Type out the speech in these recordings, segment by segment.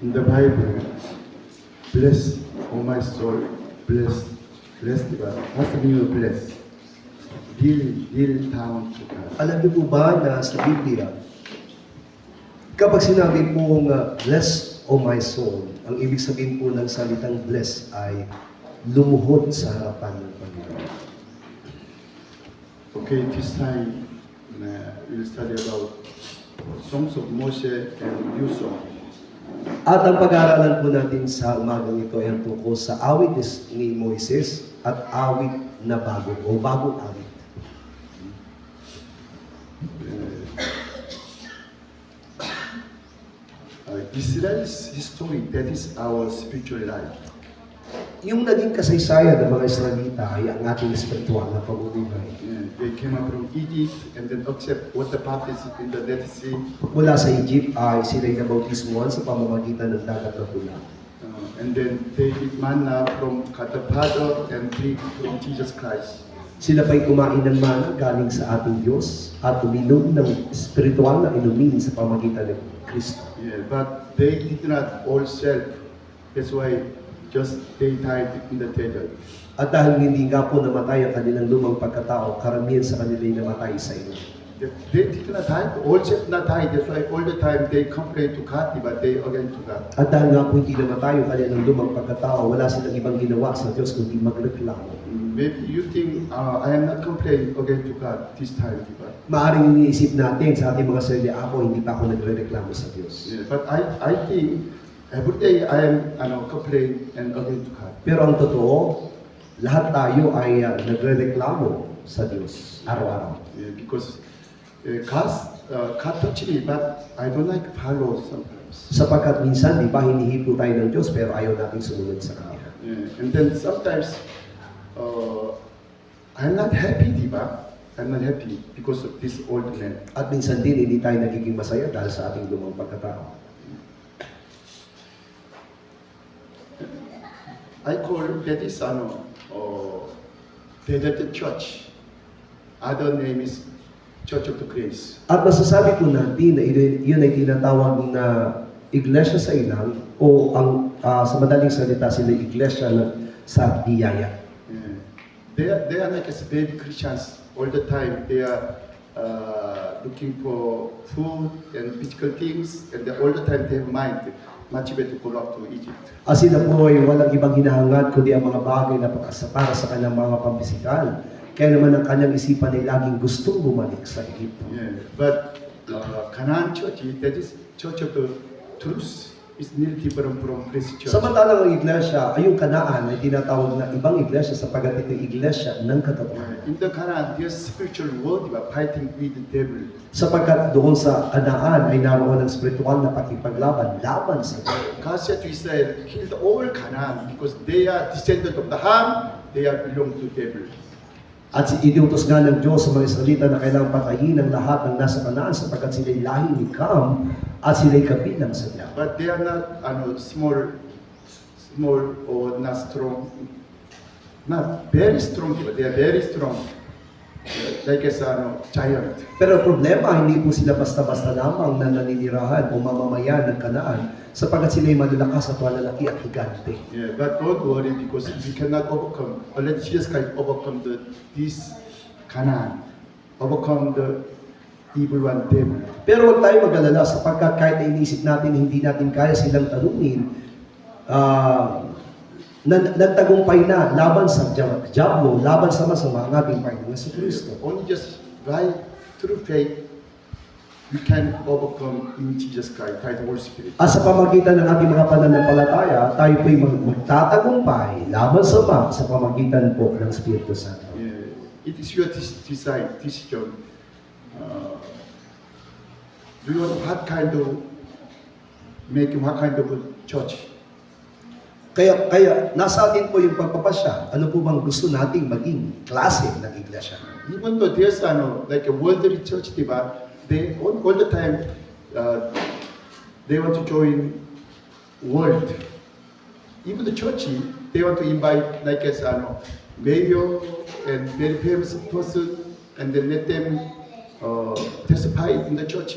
in the Bible, bless, oh my soul, bless, bless, diba? What's the meaning of bless? Deal down to God. Alam niyo po ba na sa Biblia, kapag sinabi pong bless, O my soul, ang ibig sabihin po ng salitang bless ay lumuhod sa harapan ng Panginoon. Okay, this time we'll study about songs of Moshe and new song. At ang pag-aaralan po natin sa umagang ito ay ang tungkol sa awit ni Moises at awit na bago o bagong awit. Israel's history, that is our spiritual life. Yung naging kasaysayan ng mga Israelita ay ang ating espiritual na pamumuhay. They came up from Egypt and then accept what the prophecy in the Red Sea. Mula sa Egypt ay sila'y nabautismuhan sa pamamagitan ng dagat na pula. And then they eat manna from God the Father and drink from Jesus Christ. Sila pa'y kumain ng mana galing sa ating Diyos at uminom ng espiritual na inumin sa pamamagitan ng Kristo. Yeah, but they did not all self. That's why just they died in the desert. At dahil hindi nga po namatay ang kanilang lumang pagkatao, karamihan sa kanila'y namatay sa inyo. They did not die, all self not die. That's why all the time they complain to God, but they again to God. At dahil nga po hindi namatay ang kanilang lumang pagkatao, wala silang ibang ginawa sa Diyos kundi magreklamo. Maybe you think I am not complaining again to God this time, but Maaring iniisip natin sa ating mga sarili, ako hindi pa ako nagre-reklamo sa Diyos. yeah, but I think every day I am complaining and again to God. Pero ang totoo, lahat tayo ay nagre-reklamo sa Diyos araw-araw. Yeah, because God touched me, but I don't like follow sometimes. Sapagkat minsan, di ba, hinihipo tayo ng Diyos pero ayaw natin sumunod sa Kanya. Yeah, and then sometimes I'm not happy, di ba? I'm not happy because of this old man. At minsan din, hindi tayo nagiging masaya dahil sa ating lumang pagkatao. I call that is Desert Church. Other name is Church of the Grace. At masasabi po natin na yun ay tinatawag na iglesia sa ilang o ang sa madaling salita sila iglesia sa biyaya. Yeah. They are like as baby Christians all the time. They are looking for food and physical things, and all the time they have mind much better to go back to Egypt. Sila po ay walang ibang hinahangad kundi ang mga bagay na para sa kanyang mga pampisikal. Kaya naman ang kanyang isipan ay laging gustong bumalik sa Egypto. Yeah. But Canaan Church, that is Church of the Truth, is nearly different from Christ Church. Samantalang ang iglesia ay yung Kanaan ay tinatawag na ibang iglesia sapagat ito iglesia ng katotohanan. In the Canaan, there's spiritual world about fighting with the devil. Sapagkat doon sa Kanaan ay naroon ang spiritual na pakipaglaban laban sa Diyos. God said to Israel, kill all Canaan because they are descendants of the Ham, they are belong to devil. At inutos nga ng Diyos sa mga Israelita na kailangang patayin ang lahat ng nasa Kanaan sapagkat sila'y lahi ni Cam at sila'y kabilang sa Diyan. But they are not small or not strong, not very strong, but they are very strong. Like as giant. Pero problema, hindi po sila basta-basta lamang na naninirahan o mamamayan ng Kanaan sapagkat sila'y malalakas at malalaki at higante. Yeah, but don't worry because we cannot overcome. Unless Jesus Christ overcome this Canaan, overcome the evil one devil. Pero huwag tayo mag-alala sapagkat kahit na inisip natin hindi natin kaya silang talunin, nagtagumpay na laban sa Diablo, laban sa masama ang ating Panginoon sa Kristo. Only just by through faith we can overcome in Jesus Christ by the Holy Spirit. At sa pamagitan ng ating mga pananampalataya, tayo po'y magtatagumpay laban sa pamagitan po ng Espiritu Santo. Yeah, it is your decision. Do you want what kind of church? Kaya nasa atin po yung pagpapasya. Ano po bang gusto nating maging klase ng iglesia? Even though there's like a worldly church, diba? They all the time they want to join world. Even the church, they want to invite like as mayor and very famous person, and then let them testify in the church.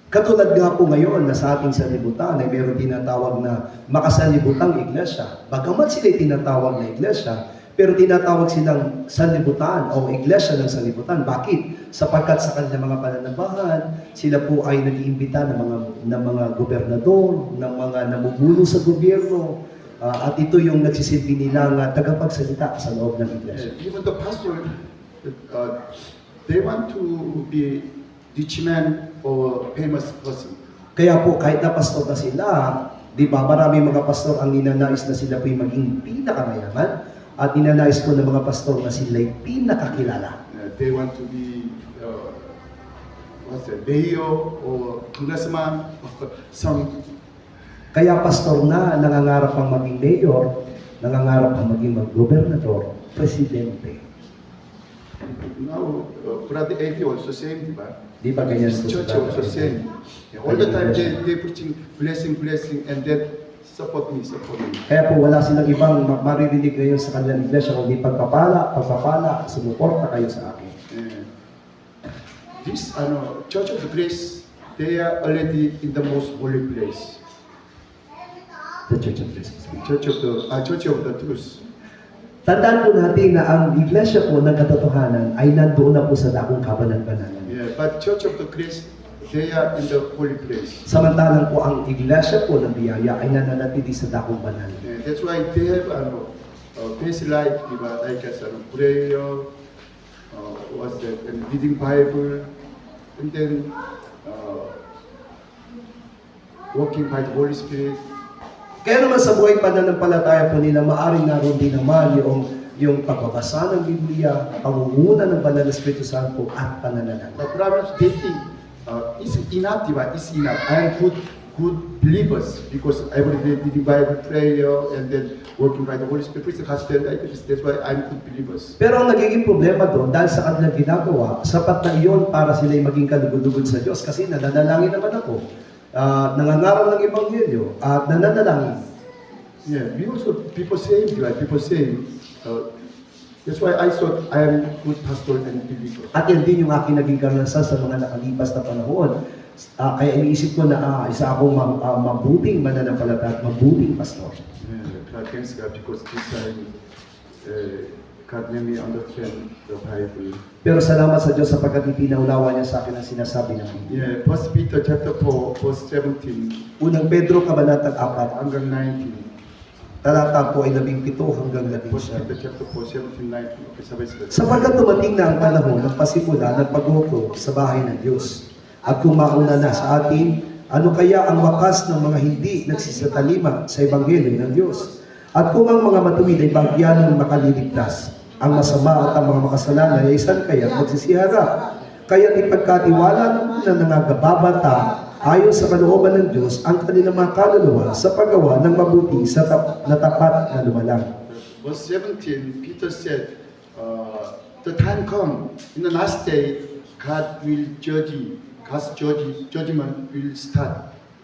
Katulad nga po ngayon na sa ating sanlibutan ay mayroon tinatawag na makasanlibutang iglesia. Bagamat sila tinatawag na iglesia, pero tinatawag silang sanlibutan o iglesia ng sanlibutan. Bakit? Sapagkat sa kanilang mga pananabahan, sila po ay nag-iimbita ng mga gobernador, ng mga namumuno sa gobyerno, at ito yung nagsisilbi nilang tagapagsalita sa loob ng iglesia. Even the pastor, they want to be rich man or famous person. Kaya po, kahit na pastor na sila, di ba, maraming mga pastor ang ninanais na sila po'y maging pinakamayaman at ninanais po ng mga pastor na sila'y pinakakilala. They want to be mayor or congressman or some. Kaya pastor na nangangarap ang maging mayor, nangangarap ang maging gobernador, presidente. Now, Brother A.P. also same, di ba? Di ba ganyan His po church sa also same. All the time they preaching blessing, and then support me. Kaya po wala silang ibang maririnig ngayon sa kanilang iglesia kundi pagpapala, sumuporta kayo sa akin. This Church of the Grace, they are already in the most holy place. The Church of Jesus. Church of the Truth. Tandaan po natin na ang iglesia po ng katotohanan ay nandoon na po sa dakong kabanan-bananan. Yeah, but Church of the Grace, they are in the holy place. Samantalang po ang iglesia po ng biyaya ay nananatili sa dakong banal. Yeah, that's why they have face like prayer, what's that, and reading Bible, and then walking by the Holy Spirit. Kaya naman sa buhay pananampalataya po nila, maaaring naroon din naman yung pagbabasa ng Biblia, pangunguna ng Banal na Espiritu Santo at pananalanan. The problem is they think it's enough, diba? It's enough. I am good believers because every day reading Bible, prayer, and then working by the Holy Spirit, preaching the gospel like this. That's why I'm good believers. Pero ang nagiging problema doon, dahil sa kanilang ginagawa, sapat na iyon para sila'y maging kalugod-lugod sa Diyos. Kasi nananalangin naman ako, nangangaral ng Ebanghelyo, at nananalangin. Yeah, people say, that's why I thought I am good pastor and believer. At yan din yung aking naging karanasan sa mga nakalipas na panahon. Kaya iniisip ko na isa akong mabuting mananampalataya at mabuting pastor. Yeah, thanks God because this time God made me understand the Bible. Pero salamat sa Diyos sapagkat ipinaunawa niya sa akin ang sinasabi ng Biblia. Yeah, 1 Peter chapter 4, verse 17 Unang Pedro, kabanatang 4, hanggang 19. talata po ay 17 hanggang 1 Peter 11. chapter 4, 17, 19. Okay, sabay-sabay. Sapagkat dumating na ang panahon ng pasimula ng paghukom sa bahay ng Diyos. At kung mauna na sa atin, ano kaya ang wakas ng mga hindi nagsisatalima sa Ebanghelyo ng Diyos? At kung ang mga matuwid ay bagyan ng makaliligtas, ang masama at ang mga makasalanan ay saan kaya magsisiharap? Kaya't ipagkatiwala ng nanangagababata ayon sa kalooban ng Diyos ang kanilang mga kaluluwa sa paggawa ng mabuti sa tapat na lumalang. Verse 17, Peter said, the time come, in the last day, God will judge you. God's judgment will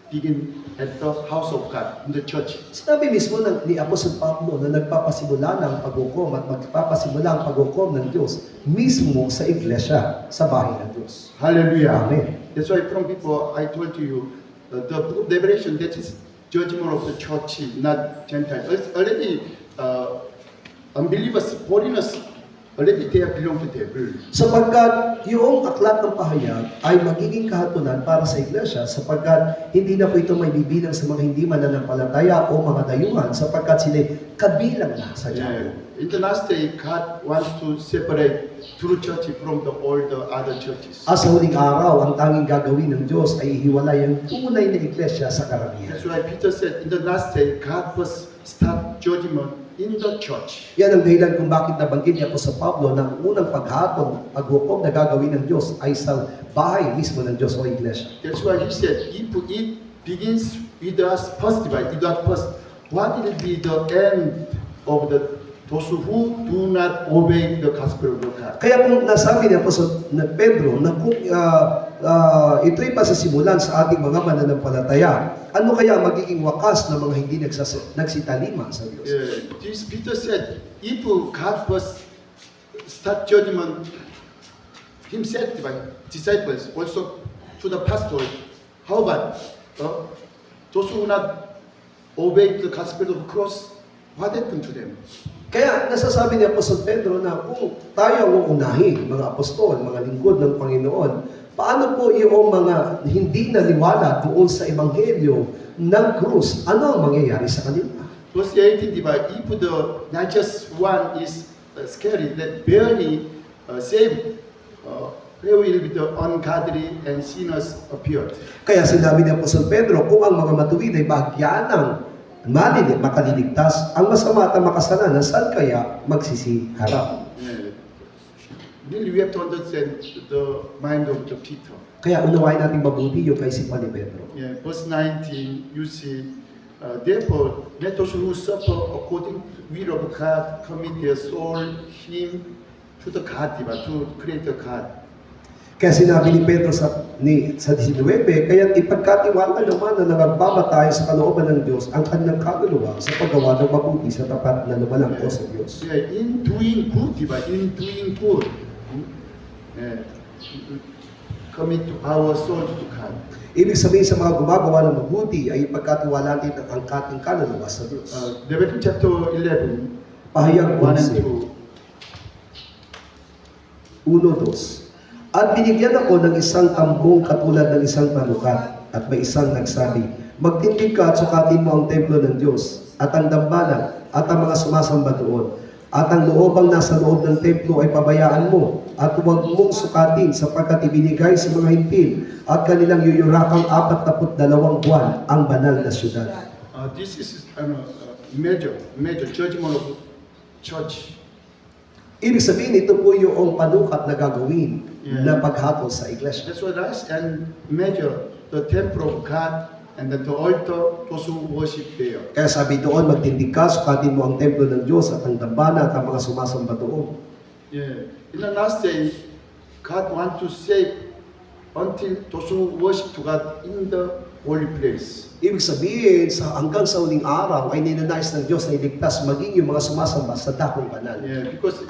begin at the house of God, in the church. Sinabi mismo ni Apostol Pablo na nagpapasimula ng paghukom at magpapasimula ang paghukom ng Diyos mismo sa iglesia, sa bahay ng Diyos. Hallelujah. Amen. That's why from before I told you, the book of Revelation, that is judgment of the church, not Gentiles. Already, unbelievers, foreigners, already they belong to devil. Sapagkat yung aklat ng pahayag ay magiging kahatulan para sa iglesia sapagkat hindi na po ito may bibilang sa mga hindi mananampalataya o mga dayuhan sapagkat sila kabilang na sa Yeah. diabo. In the last day, God wants to separate true church from all the other churches. Sa huling araw, ang tanging gagawin ng Diyos ay ihiwalay ang tunay na iglesia sa karamihan. That's why Peter said, in the last day, God must start judgment in the church. Yan ang dahilan kung bakit nabanggit niya po sa Pablo na ang unang paghukom na gagawin ng Diyos ay sa bahay mismo ng Diyos o iglesia. That's why he said, if it begins with us first, what will be the end of those who do not obey the gospel of God? Kaya kung nasabi niya po sa Pedro na kung ito'y pasasimulan sa ating mga mananampalataya, ano kaya magiging wakas ng mga hindi nagsitalima sa Diyos? This Peter said, if God first start judgment himself by disciples, also to the pastor, How about those who not obey the gospel of the cross? What happened to them? Kaya nasasabi ni Apostol Pedro na kung tayo ang uunahin, mga apostol, mga lingkod ng Panginoon, paano po yung mga hindi naniwala doon sa Ebanghelyo ng krus? Ano ang mangyayari sa kanila? Verse 18, diba? If the righteous one is scary, that barely saved, where will be the ungodly and sinners appeared? Kaya sinabi ni Apostol Pedro, kung ang mga matuwid ay bahagyan ng makaliligtas, ang masama at ang makasalanan, saan kaya magsisiharap? Yeah. Really, we have to understand the mind of the Peter. Kaya unawain natin mabuti yung kaisipan ni Pedro. Yeah, verse 19, you see, therefore, let those who suffer according to the will of God commit their soul, him, to the God, diba? To create a God. Kaya sinabi ni Pedro sa 19, kaya ipagkatiwala naman na nagbabatay sa kalooban ng Diyos ang kanilang kaluluwa sa paggawa ng mabuti sa tapat na lumalangko sa Diyos. Yeah, in doing good, diba? In doing good, commit our souls to God. Ibig sabihin sa mga gumagawa ng mabuti ay ipagkatiwala natin ang ating kaluluwa sa Diyos. Leviticus chapter 11, Pahayag 1 and 2. 1-2. At binigyan ako ng isang tambong katulad ng isang talukat, at may isang nagsabi, magtindig ka at sukatin mo ang templo ng Diyos, at ang dambana, at ang mga sumasamba doon. At ang loobang nasa loob ng templo ay pabayaan mo, at huwag mong sukatin sapagkat ibinigay sa mga hintil, at kanilang yuyurakang 42 buwan ang banal na syudad. This is major judgment of church. Ibig sabihin, ito po yung panukat na gagawin na paghatol sa iglesia. That's what I and measure the temple of God and then the altar, those who worship there. Kaya sabi doon, magtindig ka, sukatin mo ang templo ng Diyos at ang dambana at ang mga sumasamba doon. Yeah. In the last day, God wants to save until those who worship to God in the holy place. Ibig sabihin, hanggang sa uling araw ay ninanais ng Diyos na iligtas maging yung mga sumasamba sa dakong banal. Yeah, because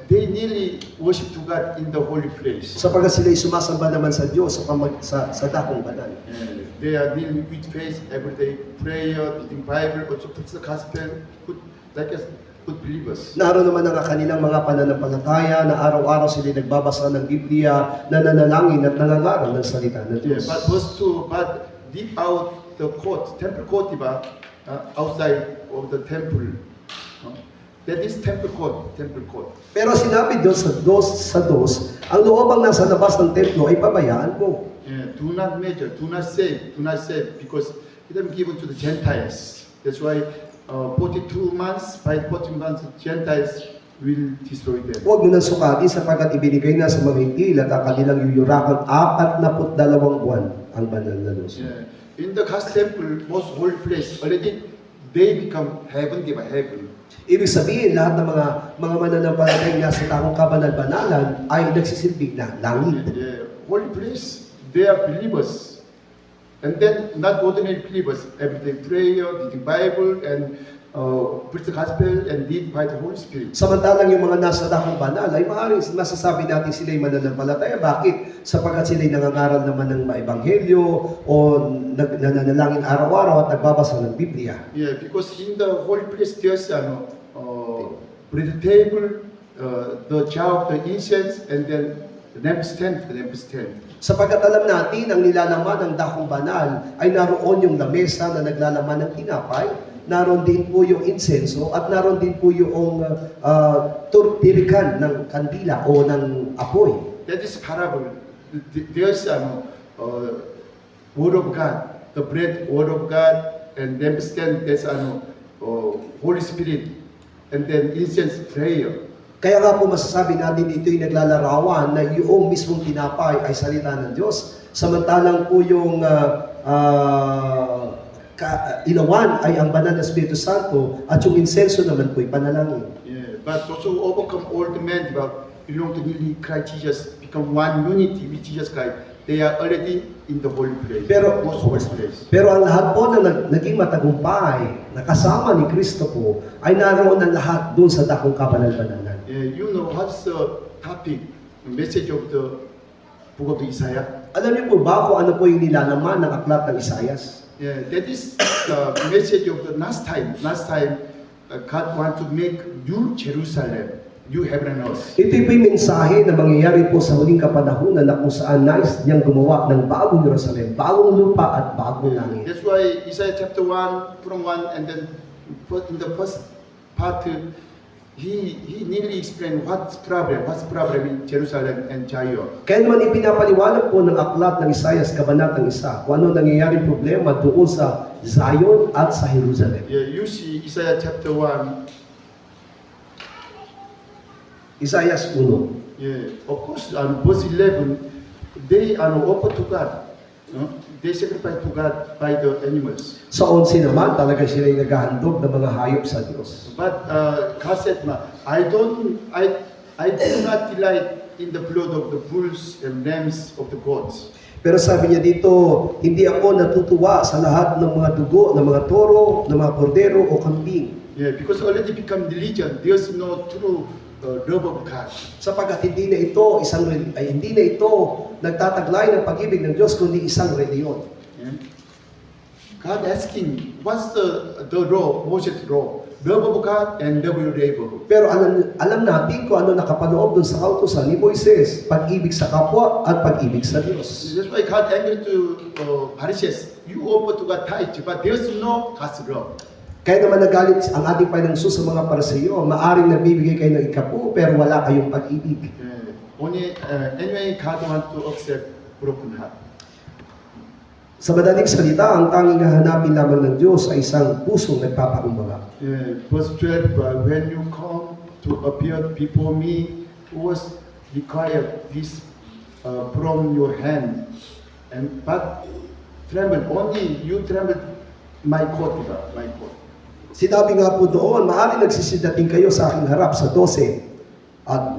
they nearly worship to God in the holy place. Sapagkat sila'y sumasamba naman sa Diyos sa dakong banal. Yeah, they are dealing with faith every day, prayer, reading Bible, also preach the gospel, like as good believers. Naroon naman ang kanilang mga pananampalataya na araw-araw sila'y nagbabasa ng Biblia, nananalangin at nangangaral ng salita ng Yeah, Diyos. but verse 2, but deep out the court, temple court, diba? Outside of the temple. That is temple court, temple court. Pero sinabi doon sa dos, ang loobang nasa labas ng templo ay pabayaan mo. Yeah, do not measure, do not save, because it is given to the Gentiles. That's why 42 months, by 42 months, Gentiles will destroy them. Huwag mo nang sukatin sapagkat ibinigay na sa mga hintil at ang kanilang yuyurakan 42 buwan ang banal na Diyos. Yeah. In the God's temple, most holy place, already they become heaven, diba? Heaven. Ibig sabihin, lahat ng mga mananampalatay na sa takong kabanal-banalan ay nagsisilbing na langit. Yeah, holy place. They are believers. And then, not ordinary believers, everyday prayer, reading Bible, and preach the gospel, and lead by the Holy Spirit. Samantalang yung mga nasa dakong banal ay maaaring masasabi natin sila'y mananampalataya. Bakit? Sapagkat sila'y nangangaral naman ng maebanghelyo o nananalangin araw-araw at nagbabasa ng Biblia. Yeah, because in the holy place, there's bread table, the jar of the incense, and then the lampstand. Sapagkat alam natin, ang nilalaman ng dakong banal ay naroon yung lamesa na naglalaman ng tinapay, naroon din po yung insenso, at naroon din po yung tirikan ng kandila o ng apoy. That is parable. There's word of God, the bread, word of God, and lampstand, that's Holy Spirit, and then incense, prayer. Kaya nga po masasabi natin dito'y naglalarawan na yung mismong tinapay ay salita ng Diyos, samantalang po yung ilawan ay ang banal na Espiritu Santo at yung insenso naman po'y panalangin. Yeah, but those who overcome all the men belong to Christ Jesus, become one unity with Jesus Christ. They are already in the holy place, most holy place. Pero ang lahat po na naging matagumpay, nakasama ni Kristo po, ay naroon ang lahat doon sa dakong kabanal-banalan. Yeah, you know what's the topic, the message of the book of Isaiah? Alam niyo po ba kung ano po yung nilalaman ng aklat ng Isayas? Yeah, that is the message of the last time. Last time, God want to make New Jerusalem, New Heaven and Earth. Ito po yung mensahe na mangyayari po sa huling kapanahunan na kung saan nais niyang gumawa ng bagong Jerusalem, bagong lupa at bagong langit. That's why Isaiah chapter 1, from 1, and then in the first part, he nearly explained what's problem in Jerusalem and Zion. Kaya naman ipinapaliwanag po ng aklat ng Isayas, kabanatang 1, kung ano nangyayari problema doon sa Zion at sa Jerusalem. Yeah, you see Isaiah chapter 1. Isayas 1. Yeah, of course, verse 11, they are offered to God. No? They sacrifice to God by the animals. Sa 11 naman, talaga sila yung naghahandog ng mga hayop sa Diyos. But God said, I do not delight in the blood of the bulls and lambs of the goats. Pero sabi niya dito, hindi ako natutuwa sa lahat ng mga dugo, ng mga toro, ng mga kordero o kambing. Yeah, because already become religion, there's no true love of God. Sapagkat hindi na ito nagtataglay ng pag-ibig ng Diyos kundi isang reliyon. Yeah. God asking, what's the law, Moses' law? Love of God and love your neighbor. Pero alam natin kung ano nakapaloob dun sa kautusan ni Moises, pag-ibig sa kapwa at pag-ibig sa Diyos. That's why God angry to Pharisees. You offer to God tithe, but there's no God's love. Kaya naman nagalit ang ating Panginoong Hesus sa mga Pariseo, maaring nagbibigay kayo ng ikapu pero wala kayong pag-ibig. Anyway, God wants to accept broken heart. Sa madaling salita, ang tanging hahanapin lamang ng Diyos ay isang pusong nagpapakumbaba. Verse 12, when you come to appear before me, who was required this from your hand, but tremble, only you trembled my coat, my coat. Sinabi nga po doon, maaari nagsisidating kayo sa aking harap sa 12.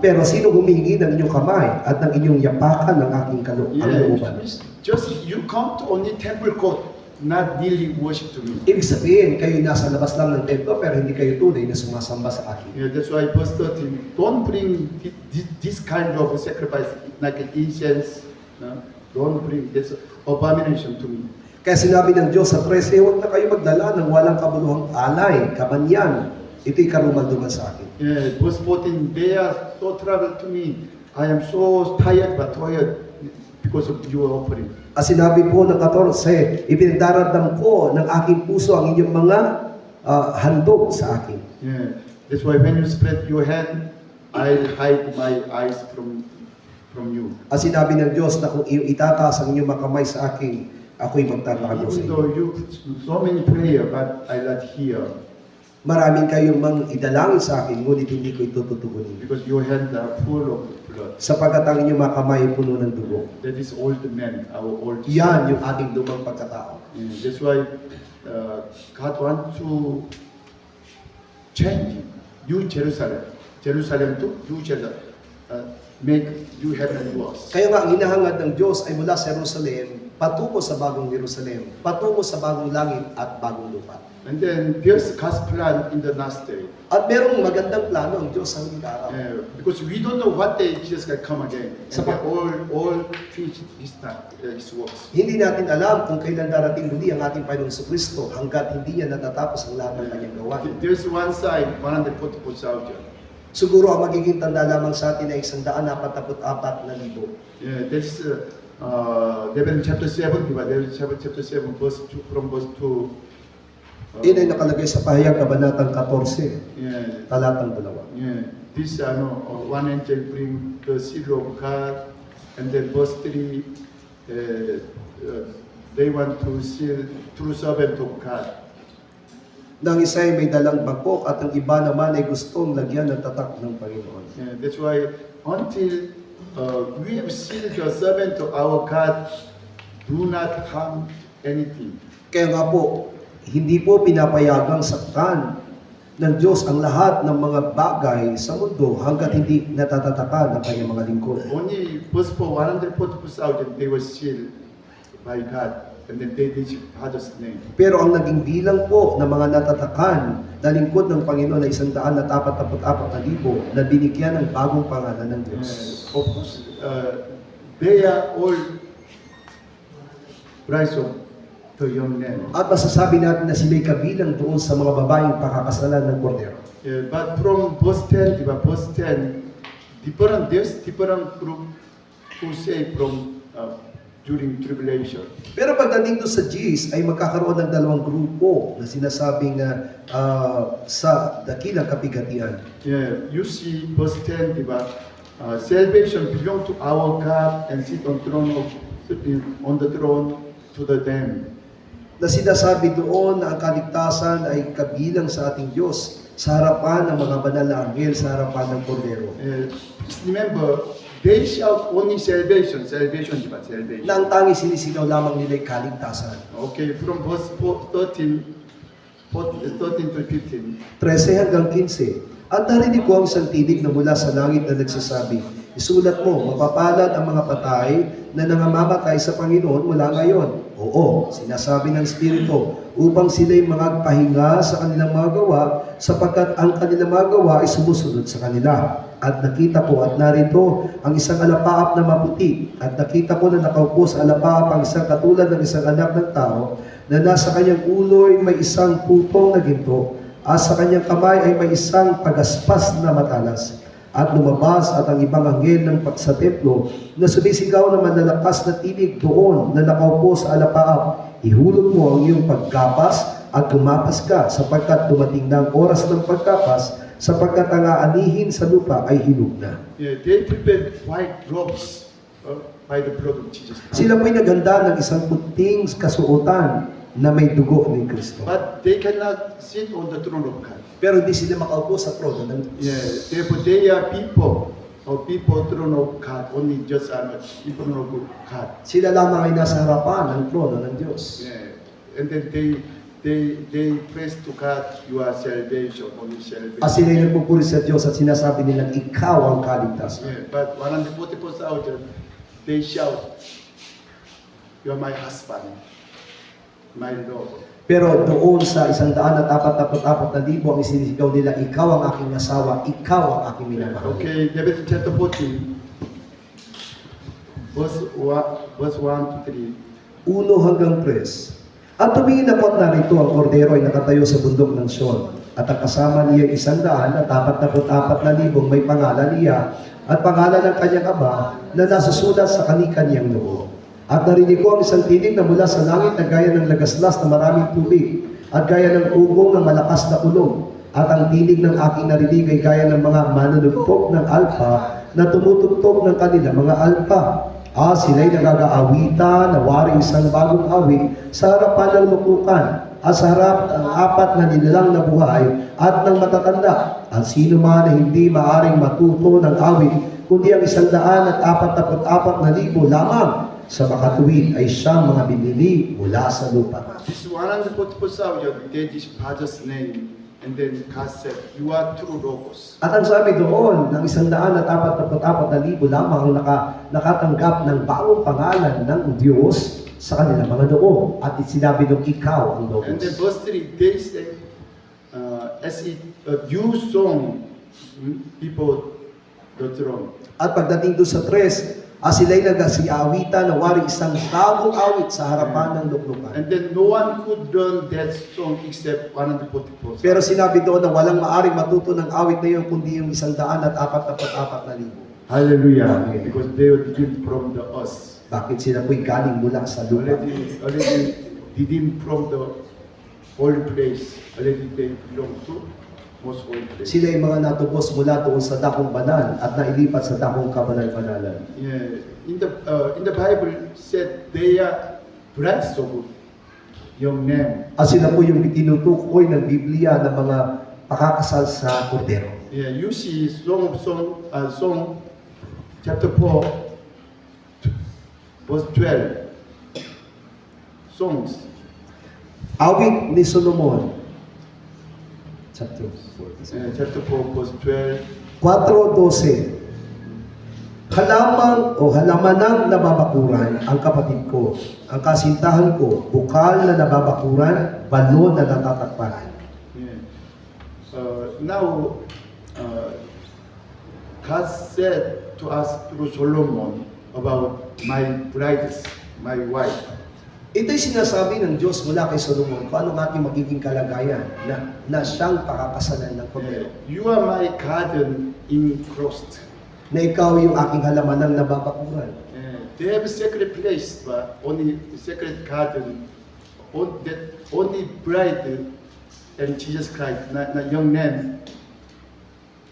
Pero sino humingi ng inyong kamay at ng inyong yapakan ng aking kalooban? Just you come to only temple court, not really worship to me. Ibig sabihin, kayo nasa labas lang ng templo pero hindi kayo tunay na sumasamba sa akin. Yeah, that's why verse 13, don't bring this kind of sacrifice like an incense. No? Don't bring this abomination to me. Kaya sinabi ng Diyos sa 13, huwag na kayo magdala ng walang kabuluhang alay, kabanyan. Ito'y karumalduman sa akin. Yeah, verse 14, they are so troubled to me. I am so tired because of your offering. At sinabi po ng 14, ipinagdaramdam ko ng aking puso ang inyong mga handog sa akin. Yeah, that's why when you spread your hand, I'll hide my eyes from you. At sinabi ng Diyos na kung itataas ang inyong mga kamay sa akin, ako'y magtatago sa Even inyo. though you so many prayer, but I not hear Maraming kayong mang idalangin sa akin, ngunit hindi ko ito tutugunin. because your hands are full of blood. Sapagkat ang inyong mga kamay ay puno ng dugo. That is old man, our old. Yan yung ating lumang pagkatao. Yeah, that's why God wants to change New Jerusalem, Jerusalem to New Jerusalem, make New Heaven and Earth. Kaya nga, ang hinahangad ng Diyos ay mula sa Jerusalem, patungo sa bagong Jerusalem, patungo sa bagong langit at bagong lupa. And then there's God's plan in the last day. At merong magandang plano ang Diyos sa huling araw. Because we don't know what day Jesus can come again. And they all finish his works. Hindi natin alam kung kailan darating muli ang ating Panginoong Jesucristo hanggat hindi niya natatapos ang lahat ng kanyang gawain. There's one side, 144,000. Siguro ang magiging tanda lamang sa atin ay 144,000. Yeah, that's Revelation chapter 7, diba? Revelation chapter 7, verse 2, from verse 2. Yan ay nakalagay sa pahayag kabanatang 14, Yeah, talatang 2. yeah. This one angel bring the seal of God, and then verse 3, they want to seal true servant of God. Nang isa ay may dalang bangkok at ang iba naman ay gustong lagyan ng tatak ng Panginoon. Yeah, that's why until we have sealed the servant of our God, do not harm anything. Kaya nga po, hindi po pinapayagang saktan ng Diyos ang lahat ng mga bagay sa mundo hanggat hindi natatatakan ang kanyang mga lingkod. Only verse 4, 144,000, they were sealed by God, and then they did Father's name. Pero ang naging bilang po ng mga natatakan na lingkod ng Panginoon ay 144,000 na binigyan ng bagong pangalan ng Diyos. Of course, they are all brides of the young men. At masasabi natin na sila'y kabilang doon sa mga babaeng pakakasalan ng kordero. Yeah, but from verse 10, diba, verse 10, there's different group who say from during tribulation. Pero pagdating doon sa G's ay magkakaroon ng dalawang grupo na sinasabing sa dakilang kapigatian. Yeah, you see verse 10, diba, salvation belong to our God and sit on the throne to the Lamb. Na sinasabi doon na ang kaligtasan ay kabilang sa ating Diyos sa harapan ng mga banal na anghel, sa harapan ng kordero. Just remember, they shout only salvation, diba, salvation. Na ang tangi sinisigaw lamang nila ay kaligtasan. Okay, from verse 13 to 15. 13 hanggang 15. At narinig ko ang isang tinig na mula sa langit na nagsasabi, isulat mo, mapapalad ang mga patay na nangamamatay sa Panginoon mula ngayon. Oo, sinasabi ng Espiritu, upang sila'y magpahinga sa kanilang mga gawa, sapagkat ang kanilang mga gawa ay sumusunod sa kanila. At nakita ko at narito ang isang alapaap na maputi, at nakita ko na nakaupo sa alapaap ang isang katulad ng isang anak ng tao, na nasa kanyang ulo'y may isang pupong na ginto, at sa kanyang kamay ay may isang pagaspas na matalas. At lumabas at ang ibang anghel ng sa templo na sumisigaw na malalakas na tinig doon na nakaupo sa alapaap. Ihulog mo ang iyong pagkapas at lumapas ka sapagkat dumating na ang oras ng pagkapas sapagkat ang aanihin sa lupa ay hinog na. Yeah, they prepared white robes by the blood of Jesus Christ. Sila po'y naghanda ng isang puting kasuotan na may dugo ni Kristo. But they cannot sit on the throne of God. Pero hindi sila makaupo sa trono ng Diyos. Yeah, therefore they are people throne of God, only just in front of God. Sila lamang ay nasa harapan ng trono ng Diyos. Yeah, and then they praise to God, you are salvation, only salvation. At sila ay nagpupuri sa Diyos at sinasabi nilang ikaw ang kaligtasan. Yeah, but 144,000, they shout, you are my husband, my Lord. Pero doon sa 144,000 ang isinisigaw nila, ikaw ang aking asawa, ikaw ang aking minamahal. Okay, Leviticus chapter 14, verse 1 to 3. 1 hanggang 3. At tumingin ako at narito ang kordero ay nakatayo sa bundok ng Sion. At ang kasama niya 144,000 may pangalan niya at pangalan ng kanyang ama na nasusulat sa kani-kanyang noo. At narinig ko ang isang tinig na mula sa langit na gaya ng lagaslas na maraming tubig at gaya ng ugong ng malakas na ulong. At ang tinig ng aking narinig ay gaya ng mga manunugtog ng alpa na tumutugtog ng kanila mga alpa. Sila'y nagagaawita na wari isang bagong awit sa harapan ng lupukan at sa harap ng 4 na nilalang na buhay at ng matatanda. At sino man na hindi maaring matuto ng awit, kundi ang 144,000 lamang sa makatuwid ay siyang mga binili mula sa lupa. This 144,000, they just Father's name, and then God said, you are true logos. At ang sabi doon, ng 144,000 lamang ang nakatanggap ng bagong pangalan ng Diyos sa kanilang mga noo. At sinabi nung ikaw ang And then logos. verse 3, they say, as it a new song before the throne. At pagdating doon sa 3, sila'y nagasiawitan na wari isang bagong awit sa harapan ng luklukan. And then no one could learn that song except 144,000. Pero sinabi doon na walang maaring matuto ng awit na yun kundi yung 144,000. Hallelujah. Because they were redeemed from the earth. Bakit sila po'y galing mula sa lupa? Already redeemed from the old place. Already they belong to most old place. Sila ay mga natubos mula doon sa dakong banal at nailipat sa dakong kabanal-banalan. Yeah. In the Bible said they are brides of young men. At sila po yung tinutukoy ng Biblia ng mga pakakasal sa kordero. Yeah, you see Song chapter 4, verse 12. Songs. Awit ni Solomon. Chapter 4. Chapter 4, verse 12. 4:12. Halamanang nababakuran ang kapatid ko. Ang kasintahan ko, bukal na nababakuran, balon na natatakpan. Yeah. Now, God said to us through Solomon about my brides, my wife. Ito'y sinasabi ng Diyos mula kay Solomon kung anong ating magiging kalagayan na siyang pakakasalan ng kordero. You are my garden enclosed. Na ikaw yung aking halamanang nababakuran. They have a sacred place, but only sacred garden. Only bride and Jesus Christ, not young man.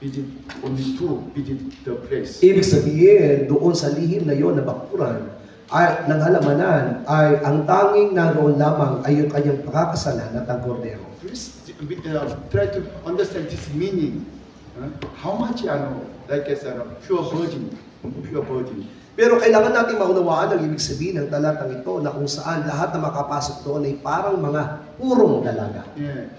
Visit only two visit the place. Ibig sabihin, doon sa lihim na yon na bakuran, ay ng halamanan ay ang tanging naroon lamang ay yung kanyang pakakasalan at ang kordero. Please try to understand this meaning. How much like as pure virgin. Pero kailangan natin maunawaan ang ibig sabihin ng talatang ito na kung saan lahat na makapasok doon ay parang mga purong dalaga. Yeah.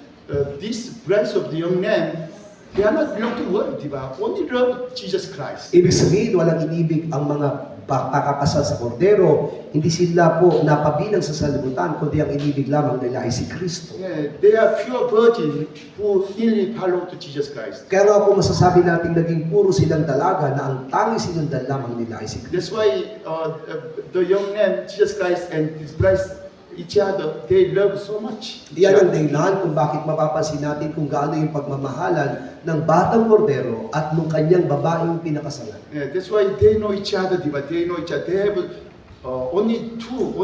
These brides of the young man, they are not belong to world, diba? Only love Jesus Christ. Ibig sabihin, walang inibig ang mga pakakasal sa kordero, hindi sila po napabilang sa salibutan, kundi ang inibig lamang nila ay si Kristo. Yeah, they are pure virgin who really follow to Jesus Christ. Kaya nga po masasabi natin naging puro silang dalaga na ang tanging sinundan lamang nila ay si Kristo. That's why the young man, Jesus Christ, and his brides, each other, they love so much. Iyan ang dahilan kung bakit mapapansin natin kung gaano yung pagmamahalan ng batang kordero at nung kanyang babaeng pinakasalan. Yeah, that's why they know each other, diba? They know each other. They have only two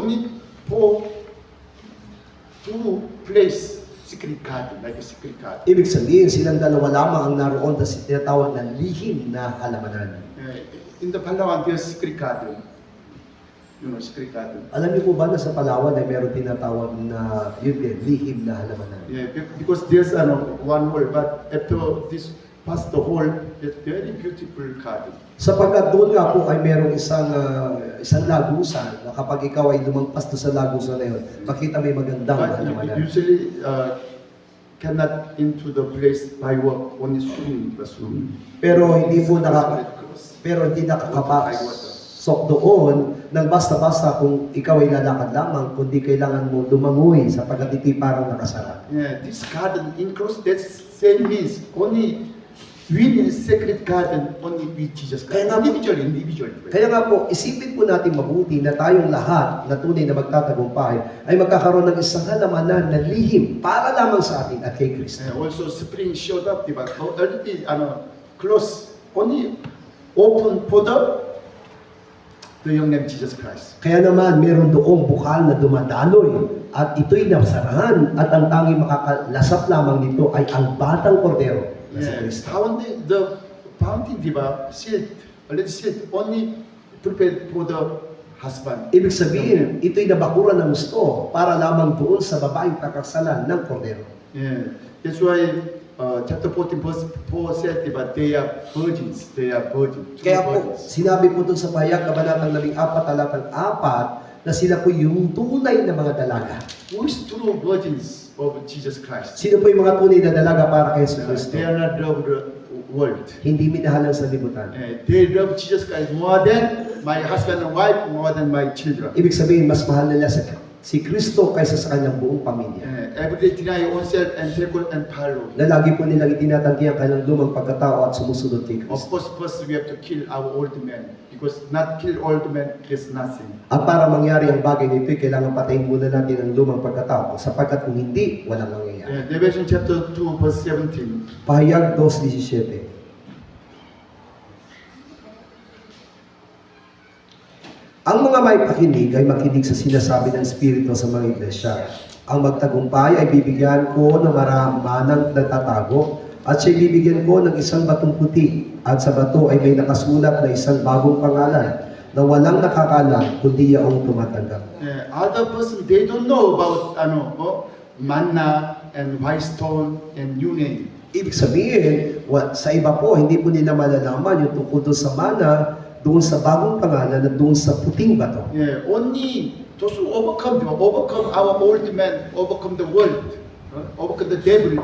place secret garden, like a secret garden. Ibig sabihin, silang dalawa lamang ang naroon na tinatawag na lihim na halamanan. In the Palawan, there's secret garden. You know, secret garden. Alam niyo po ba na sa Palawan ay meron tinatawag na yun din, lihim na halamanan? Yeah, because there's one hole, but after this past the hole, it's very beautiful garden. Sapagkat doon nga po ay merong isang lagusan na kapag ikaw ay lumagpas doon sa lagusan na yun, makita may magandang But halamanan. usually cannot into the place by walk, only swimming. Pero hindi nakakapasok doon ng basta-basta kung ikaw ay lalakad lamang, kundi kailangan mo lumangoy sapagkat ito'y parang nakasara. Yeah, this garden enclosed, that same means only within sacred garden, only with Jesus Christ. Individually. Kaya nga po, isipin po natin mabuti na tayong lahat na tunay na magtatagumpay ay magkakaroon ng isang halamanan na lihim para lamang sa atin at kay Kristo. Also, spring showed up, diba? Already, close, only open for the young man Jesus Christ. Kaya naman, meron doong bukal na dumadaloy at ito'y nasarahan at ang tanging makakalasap lamang nito ay ang batang kordero na si Kristo. The fountain, diba, sealed, already sealed, only prepared for the husband. Ibig sabihin, ito'y nabakuran ng gusto para lamang doon sa babaeng kakasalan ng kordero. Yeah, that's why chapter 14 verse 4 said, diba, they are virgins. Kaya po, sinabi po doon sa pahayag, kabanatang 14, talatang 4, na sila po yung tunay na mga dalaga. Who is true virgins of Jesus Christ? Sino po yung mga tunay na dalaga para kay Jesus Kristo? They are not of the world. Hindi minahal ng sanlibutan. They love Jesus Christ more than my husband and wife, more than my children. Ibig sabihin, mas mahal nila si Kristo kaysa sa kanyang buong pamilya. Every day deny oneself and take and follow. Na lagi po nilang itinatanggi ang kanilang lumang pagkatao at sumusunod kay Of Kristo. course, first we have to kill our old man, because not kill old man is nothing. At para mangyari ang bagay nito, kailangan patayin muna natin ang lumang pagkatao sapagkat kung hindi, walang mangyayari. Revelation chapter 2 verse 17. Pahayag 2:17. Ang mga may pakinig ay makinig sa sinasabi ng Espiritu sa mga iglesia. Ang magtagumpay ay bibigyan ko ng maramanang nagtatago at siya'y bibigyan ko ng isang batong puti at sa bato ay may nakasulat na isang bagong pangalan na walang nakakalam kundi yaong tumatanggap. Other person, they don't know about manna and white stone and new name. Ibig sabihin, sa iba po, hindi po nila malalaman yung tungkol doon sa mana, doon sa bagong pangalan, at doon sa puting bato. Only those who overcome our old man, overcome the world, overcome the devil,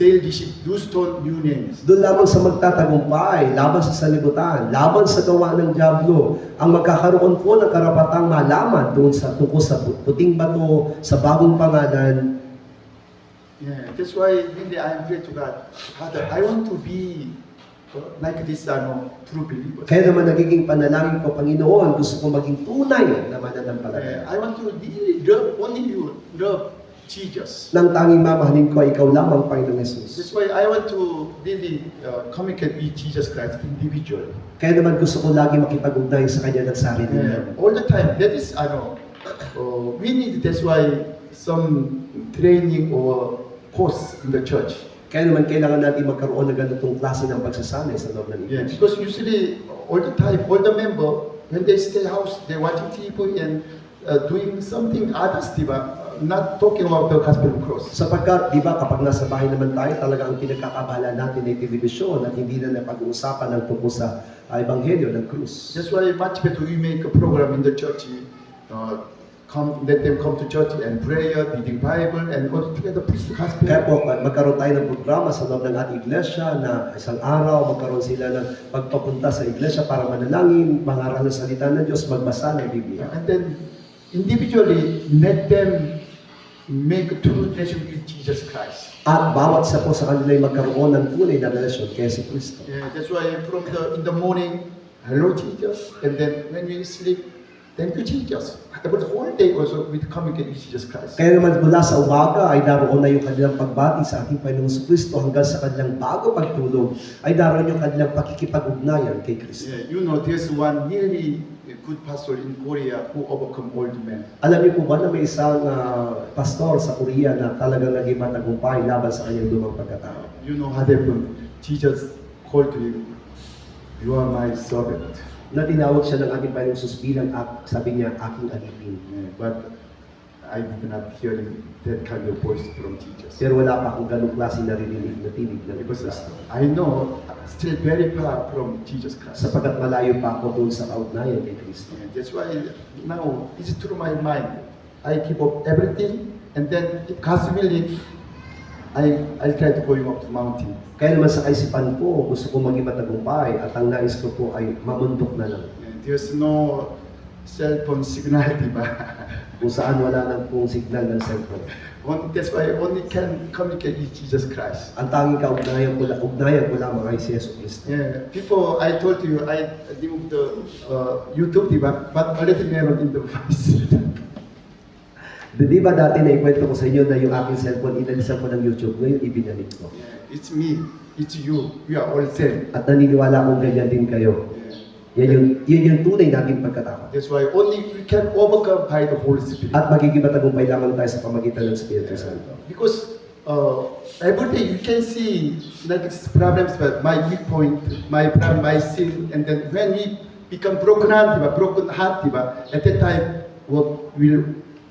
they'll receive new stone, new names. Doon lamang sa magtatagumpay, laban sa salibutan, laban sa gawa ng diablo, ang magkakaroon po ng karapatang malaman doon sa tungkol sa puting bato, sa bagong pangalan. That's why really I am praying to God, Father, I want to be like this true believers. Kaya naman nagiging panalangin ko, Panginoon, gusto ko maging tunay na mananampalataya. I want to really love only you, love Jesus. Nang tanging mamahalin ko ay ikaw lamang, Panginoong Jesus. That's why I want to really communicate with Jesus Christ individually. Kaya naman gusto ko lagi makipag-ugnayan sa Kanya ng sarili niya. All the time. That is we need. That's why some training or course in the church. Kaya naman kailangan natin magkaroon ng ganitong klase ng pagsasanay sa loob ng Yeah, iglesia. because usually all the time, all the member when they stay house, they watching TV and doing something others, diba? Not talking about the gospel of cross. Sapagkat, di ba, kapag nasa bahay naman tayo, talaga ang pinagkakabahala natin ay telebisyon at hindi na napag-uusapan ng tungkol sa ebanghelyo ng krus. That's why much better we make a program in the church. Let them come to church and prayer, reading Bible, and all together preach the gospel. Kaya po, magkaroon tayo ng programa sa loob ng ating iglesia na isang araw magkaroon sila ng pagpapunta sa iglesia para manalangin, mangaral ng salita ng Diyos, magbasa ng Biblia. And then individually let them make a true relation with Jesus Christ. At bawat isa po sa kanila ay magkaroon ng tunay na relasyon kay si Kristo. Yeah, that's why in the morning, hello Jesus, and then when we sleep, thank you Jesus. But the whole day also we communicate with Jesus Christ. Kaya naman mula sa umaga ay naroon na yung kanilang pagbati sa ating Panginoong Kristo hanggang sa kanilang bago pagtulog ay naroon yung kanilang pakikipag-ugnayan kay Kristo. Yeah, you know, there's one really good pastor in Korea who overcome old men. Alam niyo po ba na may isang pastor sa Korea na talagang naging matagumpay laban sa kanyang lumang pagkatao? You know how happened. Jesus called to him, you are my servant. Na tinawag siya ng ating Panginoong Jesus bilang sabi niya, aking alipin. Yeah, but I did not hear that kind of voice from Jesus. Pero wala pa akong ganong klase narinig na tinig ng Because Kristo. I know still very far from Jesus Christ. Sapagkat malayo pa ako doon sa kaugnayan kay Kristo. Yeah, that's why now it's through my mind. I keep up everything, and then if God's willing, I'll try to going up the mountain. Kaya naman sa kaisipan ko, gusto ko maging matagumpay at ang nais ko po ay mamundok na lang. Yeah, there's no cell phone signal, diba? Kung saan wala nang pong signal ng cellphone. That's why I only can communicate with Jesus Christ. Ang tanging ugnayan ko lamang ay si Yesu Kristo. Yeah, before I told you I removed the YouTube, diba? But already meron in the device. Di ba dati na ikwento ko sa inyo na yung aking cellphone, inalisan ko ng YouTube, ngayon ibinalik ko. Yeah, it's me, it's you, we are all same. At naniniwala akong ganyan din kayo. Yeah. Yun yung tunay nating pagkatao. That's why only we can overcome by the Holy Spirit. At magiging matagumpay lamang tayo sa pamagitan ng Espiritu Santo. Because every day you can see like these problems, but my weak point, my problem, my sin, and then when we become broken heart, at that time, what will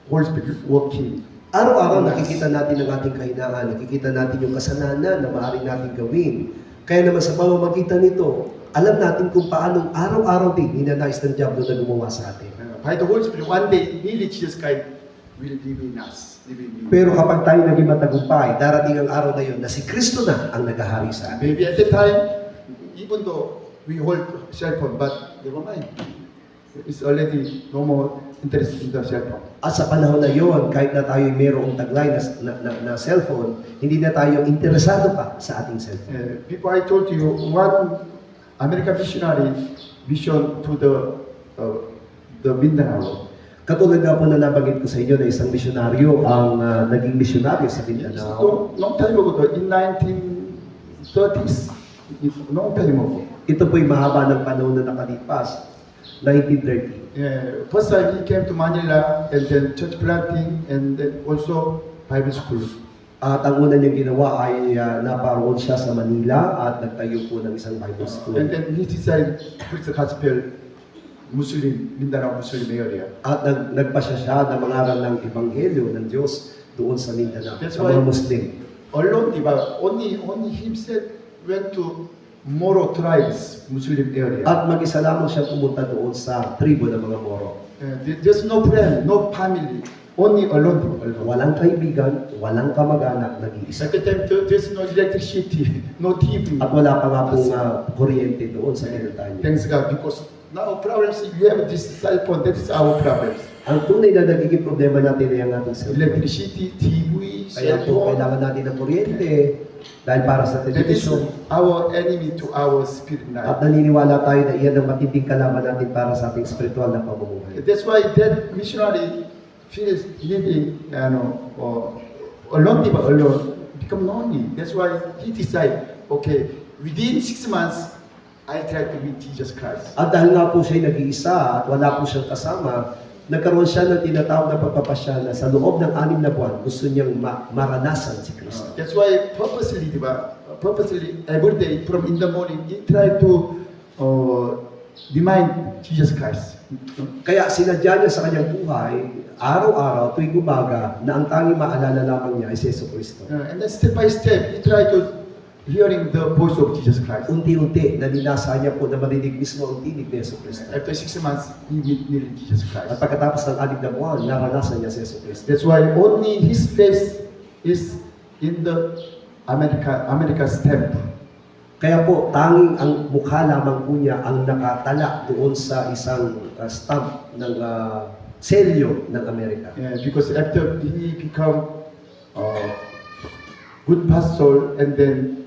Holy Spirit working? Araw-araw nakikita natin ang ating kahinaan, nakikita natin yung kasalanan na maaaring natin gawin. Kaya naman sa pamamagitan nito, alam natin kung paanong araw-araw din ninanais ng Diablo na gumawa sa atin. By the Holy Spirit, one day, really Jesus Christ will live in us. Live in me. Pero kapag tayo naging matagumpay, darating ang araw na yun na si Kristo na ang naghahari sa atin. Maybe at that time, even though we hold cell phone, but never mind. It's already no more interest in the cell phone. At sa panahon na yon, kahit na tayo mayroong taglay na cellphone, hindi na tayo interesado pa sa ating cellphone. Before I told you, one American missionary mission to the Mindanao. Katulad nga po na nabanggit ko sa inyo na isang misyonaryo ang naging misyonaryo sa It's Mindanao. long time ago, in 1930s, long time ago. Ito po'y mahaba ng panahon na nakalipas, 1930. Yeah, first time he came to Manila, and then church planting, and then also Bible school. At ang una niyang ginawa ay naparoon siya sa Manila at nagtayo po ng isang Bible school. And then he decided to preach the gospel Muslim, Mindanao Muslim area. At nagpasya siya na mangaral ng Ebanghelyo ng Diyos doon sa Mindanao, That's sa mga why- Muslim. Alone, diba? Only himself went to Moro tribes, Muslim area. At mag-isa lamang siya pumunta doon sa tribo ng mga Moro. There's no friend, no family, only alone. Walang kaibigan, walang kamag-anak, nag-iisa. Second time, there's no electricity, no TV. At wala pa nga pong kuryente doon sa Mindanao. Thanks God, because now problems, we have this cell phone, that is our problems. Ang tunay na nagiging problema natin ay ang ating cellphone. Electricity, TV, Kaya cell po, phone. kailangan natin ng kuryente dahil para sa That is television. our enemy to our spirit At life. naniniwala tayo na iyan ang matinding kalaban natin para sa ating spiritual na pamumuhay. That's why that missionary feels living, alone, become lonely. That's why he decide, okay, within 6 months, I try to meet Jesus Christ. At dahil nga po siya'y nag-iisa at wala po siyang kasama, nagkaroon siya ng tinatawag na pagpapasya na sa loob ng 6 na buwan, gusto niyang maranasan si Kristo. That's why purposely, diba? Purposely every day from in the morning, he try to remind Jesus Christ. Kaya sinadya niya sa kanyang buhay, araw-araw, tuwing umaga, na ang tanging maalala lamang niya ay si Yesu Kristo. And then step by step, he try to hearing the voice of Jesus Christ. Unti-unti, naninasa niya po na marinig mismo ang tinig ni Yesu Kristo. After 6 months, he meet Jesus At Christ. pagkatapos ng 6 na buwan, naranasan niya si Yesu Kristo. That's why only his face is in the America stamp. Kaya po, tanging ang mukha lamang po niya ang nakatala doon sa isang stamp ng selyo ng Amerika. Yeah, because after he become good pastor and then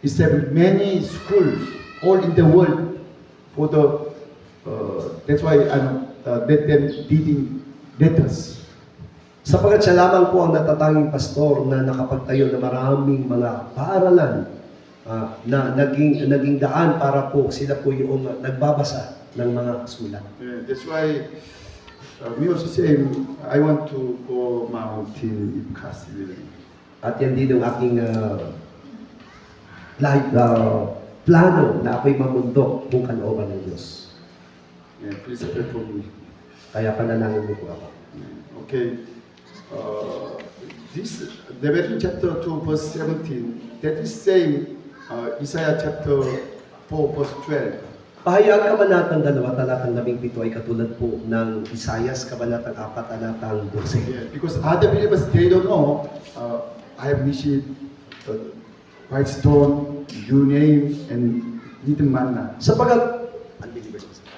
established many schools all in the world for the that's why let them reading letters. Sapagat siya lamang po ang natatanging pastor na nakapagtayo ng maraming mga paaralan na naging daan para po sila po yung nagbabasa ng mga sulat. Yeah, that's why we also say I want to go mountain if possible. At yan din ang aking plano na ako'y mamundok kung kalooban ng Diyos. Yeah, please pray for me. Kaya panalangin mo po ako. Okay. This Revelation chapter 2 verse 17. That is same Isaiah chapter 4 verse 12. Pahayag Kabanatang 2, talatang 17 ay katulad po ng Isayas, Kabanatang 4, talatang 12. Yeah, because other believers they don't know. I have received white stone, new name, and hidden manna. Sapagat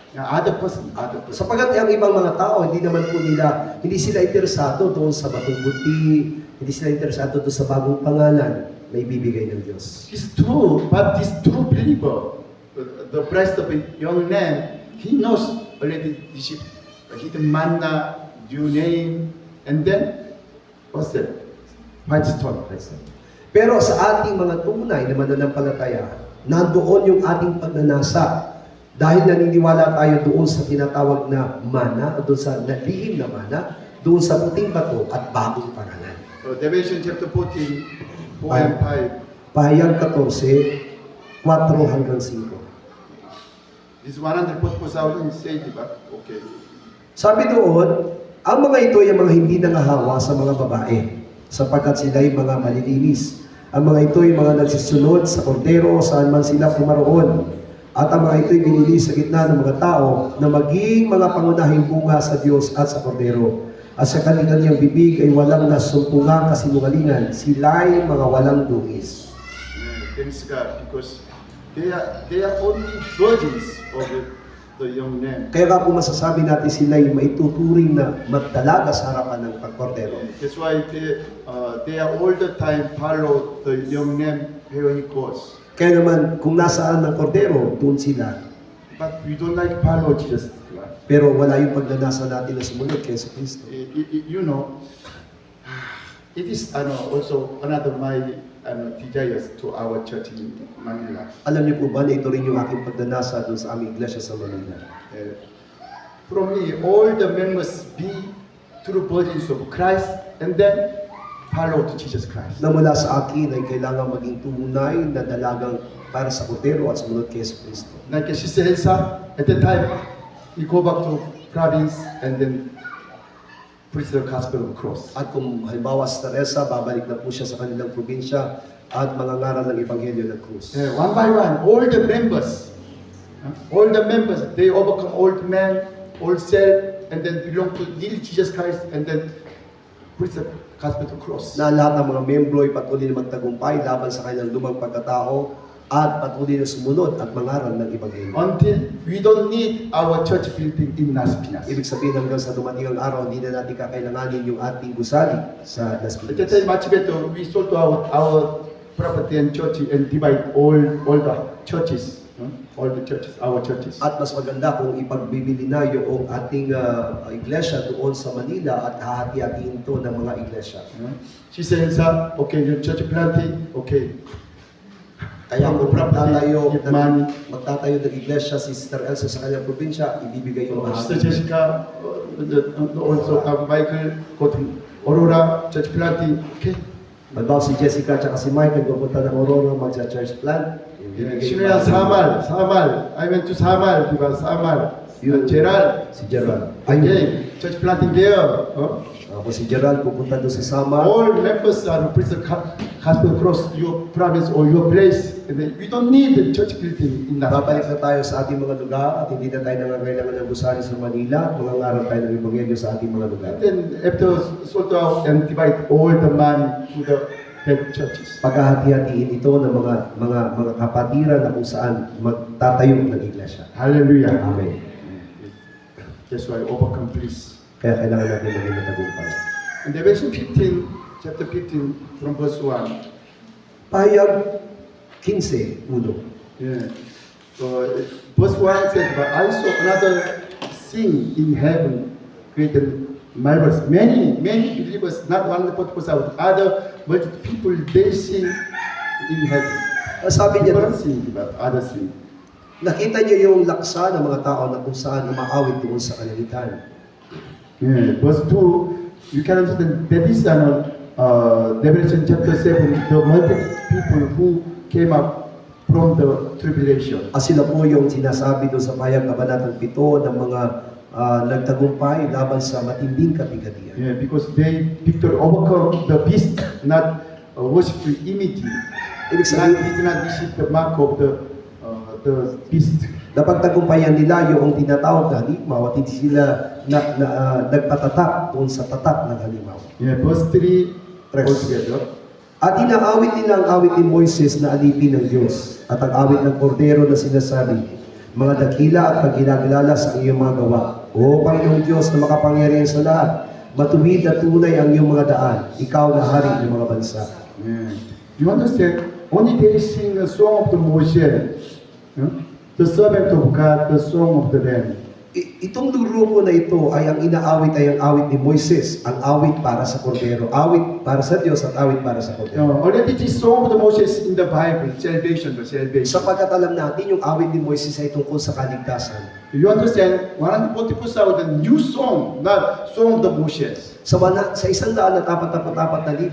Yeah, other person. Sapagat ang ibang mga tao, hindi sila interesado doon sa batong buti, hindi sila interesado doon sa bagong pangalan na ibibigay ng Diyos. It's true, but this true believer, the priest of a young man, he knows already this hidden manna, new name, and then what's that? White stone. Pero sa ating mga tunay na mananampalataya, nandoon yung ating pagnanasa. Dahil naniniwala tayo doon sa tinatawag na mana, doon sa nalihim na mana, doon sa puting bato at bagong pangalan. Revelation chapter 14, 4 and 5. Pahayag 14, 4 hanggang 5. This 144,000 say, diba? Okay. Sabi doon, ang mga ito ay mga hindi nangahawa sa mga babae, sapagkat sila ay mga malilinis. Ang mga ito ay mga nagsisunod sa kordero saan man sila pumaroon. At ang mga ito ay binili sa gitna ng mga tao na maging mga pangunahing bunga sa Diyos at sa kordero. At sa kanilang bibig ay walang nasumpungang kasinungalingan. Sila ay mga walang dungis. Thanks God, because they are only virgins of the young man. Kaya nga po masasabi natin sila ay maituturing na magdalaga sa harapan ng pagkordero. That's why they are all the time follow the young man where he goes. Kaya naman, kung nasaan ng kordero, doon sila. But we don't like follow Jesus. Right? Pero wala yung pagnanasa natin na sumunod kay Yesu Kristo. You know, it is also another my desires to our church in Manila. Alam niyo po ba na ito rin yung aking pagnanasa doon sa aming iglesia sa Manila? From me, all the members be true virgins of Christ and then follow to Jesus Christ. Na mula sa akin ay kailangan maging tunay na dalagang para sa kordero at sumunod kay Yesu Kristo. Like Sister Elsa, at that time, he go back to province and then preach the gospel of the cross. At kung halimbawa sa Teresa, babalik na po siya sa kanilang probinsya at mangangaral ng Ebanghelyo ng Cruz. One by one, all the members, they overcome old man, old self, and then belong to little Jesus Christ, and then preach the gospel of the cross. Na lahat ng mga membro ay patuloy na magtagumpay laban sa kanilang lumang pagkatao at patuloy na sumunod at mangaral ng Ebanghelyo. Until we don't need our church building in Las Piñas. Ibig sabihin hanggang sa dumating ang araw, hindi na natin kakailanganin yung ating gusali sa Las At that Piñas. time, much better, we sold our property and church and divide all the churches, all the churches, our churches. At mas maganda kung ipagbibili na yung ating iglesia doon sa Manila at hahati-hatiin ito ng mga iglesia. She says, okay, your church planting, okay. Kaya kung magtatayo, Give money. magtatayo ng iglesia si Sister Elsa sa kanyang probinsya, ibibigay yung Sister mahal. Jessica, also Michael, go to Aurora, church planting, okay. Halimbawa si Jessica at si Michael pupunta ng Aurora magsa-church plant. ibibigay yung Sino yan? mahal. Samal. I went to Samal, diba? Samal. Yun. Gerald. Si Gerald. Okay, church planting there. Ako si Gerald pupunta doon sa Sama. All members are present hospital cross your province or your place. And then we don't need the church building in that. Babalik na tayo sa ating mga lugar at hindi na tayo nangangailangan ng gusali sa Manila. Mangangaral tayo ng Ebanghelyo sa ating mga lugar. Then after sort out and divide all the money to the head churches. Pagkahati-hatiin ito ng mga kapatiran na kung saan magtatayo ng iglesia. Hallelujah. Amen. That's why overcome please. Kaya kailangan natin maging matagumpay. And Revelation 15, chapter 15 from verse 1. Pahayag 15:1. Yeah. So verse 1 says, but I saw another thing in heaven, great and marvelous. Many believers, not 140%, other multitude people, they sing in heaven. Sabi niya, People sing, but others sing. nakita niyo yung laksa ng mga tao na kung saan umaawit doon sa kalangitan. Yeah. Verse 2, you can understand that is Revelation chapter 7, the multitude people who came up from the tribulation. At sila po yung sinasabi doon sa pahayag kabanatang 7 ng mga nagtagumpay laban sa matinding kapigatian. Yeah, because they victory overcome the beast, not worship the image. Ibig sabihin, Did not receive the mark of the beast. napagtagumpayan nila yung tinatawag na halimaw at hindi sila nagpatatak doon sa tatak ng halimaw. Yeah, verse 3 Tres. altogether. At inaawit nila ang awit ni Moises na alipin ng Diyos at ang awit ng kordero na sinasabi, mga dakila at pagkilala sa iyong mga gawa. O Panginoong Diyos na makapangyarihan sa lahat, matuwid at tunay ang iyong mga daan, ikaw na hari ng mga bansa. Yeah. You understand? Only they sing a song of the Moses, the servant of God, the song of the Lamb. Itong grupo na ito ay ang inaawit ay ang awit ni Moises, ang awit para sa kordero, awit para sa Diyos at awit para sa kordero. Already this song of the Moses in the Bible, salvation, the salvation. Sapagkat alam natin yung awit ni Moises ay tungkol sa kaligtasan. You understand? 144,000 new song, not song of the Moses. Sa 144,000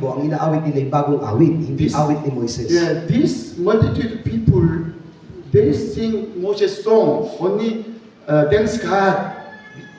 ang inaawit nila ay bagong awit, hindi This- awit ni Moises. Yeah, this multitude of people, they sing Moses song only. Thanks God,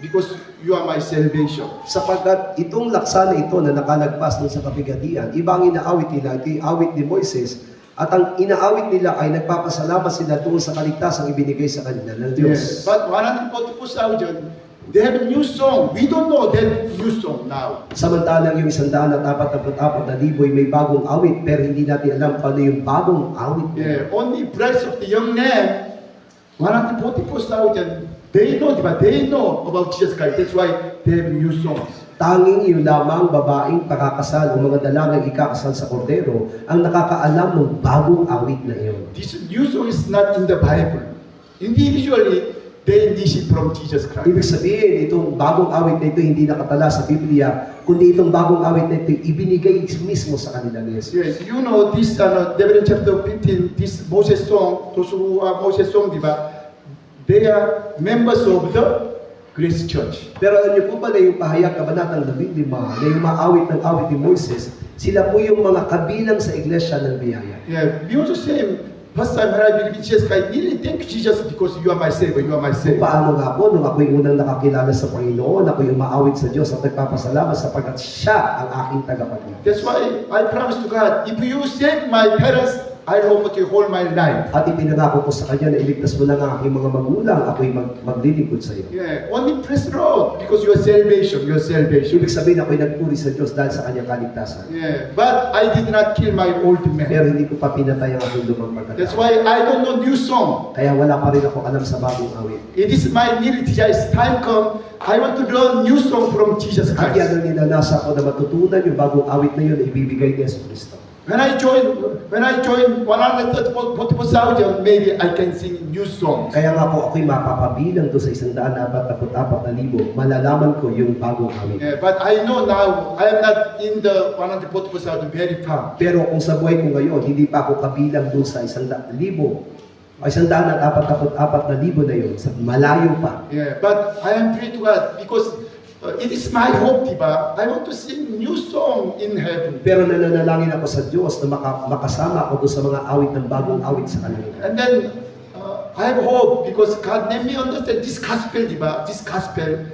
because you are my salvation. Sapagkat itong laksa na ito na nakalagpas dun sa kapigatian, iba ang inaawit nila, ito yung awit ni Moises, at ang inaawit nila ay nagpapasalamat sila tungkol sa kaligtasang ibinigay sa kanila ng Yes. Diyos. But 144,000, they have a new song. We don't know that new song now. Samantalang yung 144,000 ay may bagong awit, pero hindi natin alam paano yung bagong awit nila. Yeah, only Brides of the Young Lamb, 144,000, they know about Jesus Christ. That's why they have new songs. Tanging yung lamang babaeng pakakasal o mga dalagang ikakasal sa kordero ang nakakaalam ng bagong awit na iyon. This new song is not in the Bible. Individually, they receive from Jesus Christ. Ibig sabihin, itong bagong awit na ito hindi nakatala sa Biblia, kundi itong bagong awit na ito ibinigay mismo sa kanila ni Jesus. Yes, you know this Revelation chapter 15, this Moses song, those who are Moses song, diba? They are members of the Grace Church. Pero alam niyo po ba na yung pahayag kabanatang 15 na yung maawit ng awit ni Moises, sila po yung mga kabilang sa iglesia ng biyaya. Yeah, we also say, first time when I believe in Jesus Christ, I really thank you, Jesus, because you are my Savior, you are my Kung Savior. paano nga po, nung ako'y unang nakakilala sa Panginoon, ako'y umaawit sa Diyos at nagpapasalamat sapagkat siya ang aking tagapagligtas. That's why I promise to God, if you save my parents, I'll offer to you whole my life. At ipinangako ko sa kanya na iligtas mo lang ang aking mga magulang, ako'y maglilingkod sa iyo. Yeah, only praise the Lord because your salvation, your salvation. Ibig sabihin ako'y nagpuri sa Diyos dahil sa kanyang kaligtasan. Yeah, but I did not kill my old man. Pero hindi ko pa pinatay ang aking lumang That's pagkatao. why I don't know new song. Kaya wala pa rin ako alam sa bagong awit. It is my need. As time come, I want to learn new song from Jesus At yan Christ. ang ninanasa ko na matutunan yung bagong awit na yun na ibibigay ni Yesu Cristo. When I join 144,000, maybe I can sing new songs. Kaya nga po ako'y mapapabilang doon sa 144,000, malalaman ko yung bagong awit. Yeah, but I know now I am not in the 144,000 very far. Pero kung sa buhay ko ngayon, hindi pa ako kabilang doon sa 100,000 o 144,000 na yun, sa malayo pa. Yeah, but I am praying to God because it is my hope, diba? I want to sing new song in heaven. Pero nananalangin ako sa Diyos na makasama ako doon sa mga awit ng bagong awit sa kalangitan. And then I have hope because God made me understand this gospel, diba? This gospel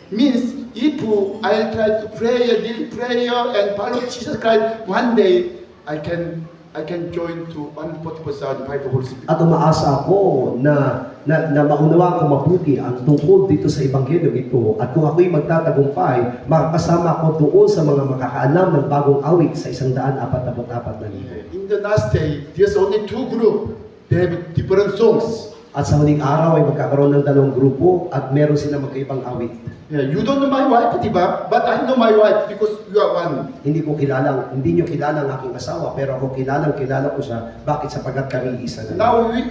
means if I'll try to pray a little prayer and follow Jesus Christ, one day I can join to 144,000 by the Holy Spirit. At umaasa ako na maunawaan ko mabuti ang tungkol dito sa Ebanghelyo ito. At kung ako'y magtatagumpay, makakasama ako doon sa mga makakaalam ng bagong awit sa 144,000. In the last day, there's only two groups. They have different songs. At sa huling araw ay magkakaroon ng dalawang grupo at meron silang magkaibang awit. Yeah, you don't know my wife, diba? But I know my wife because you are one. Hindi niyo kilala ang aking asawa, pero ako kilala ko siya. Bakit? Sapagkat kami isa na. Now we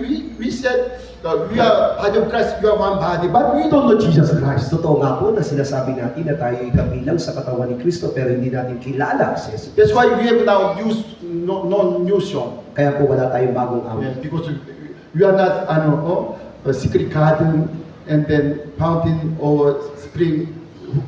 said we are body of Christ, you are one body, but we don't know Jesus Christ. Totoo nga po na sinasabi natin na tayo ay kabilang sa katawan ni Kristo, pero hindi natin kilala si Jesus. That's why we have now no new song. Kaya po wala tayong bagong awit. Yeah, because we are not a secret garden and then fountain or spring.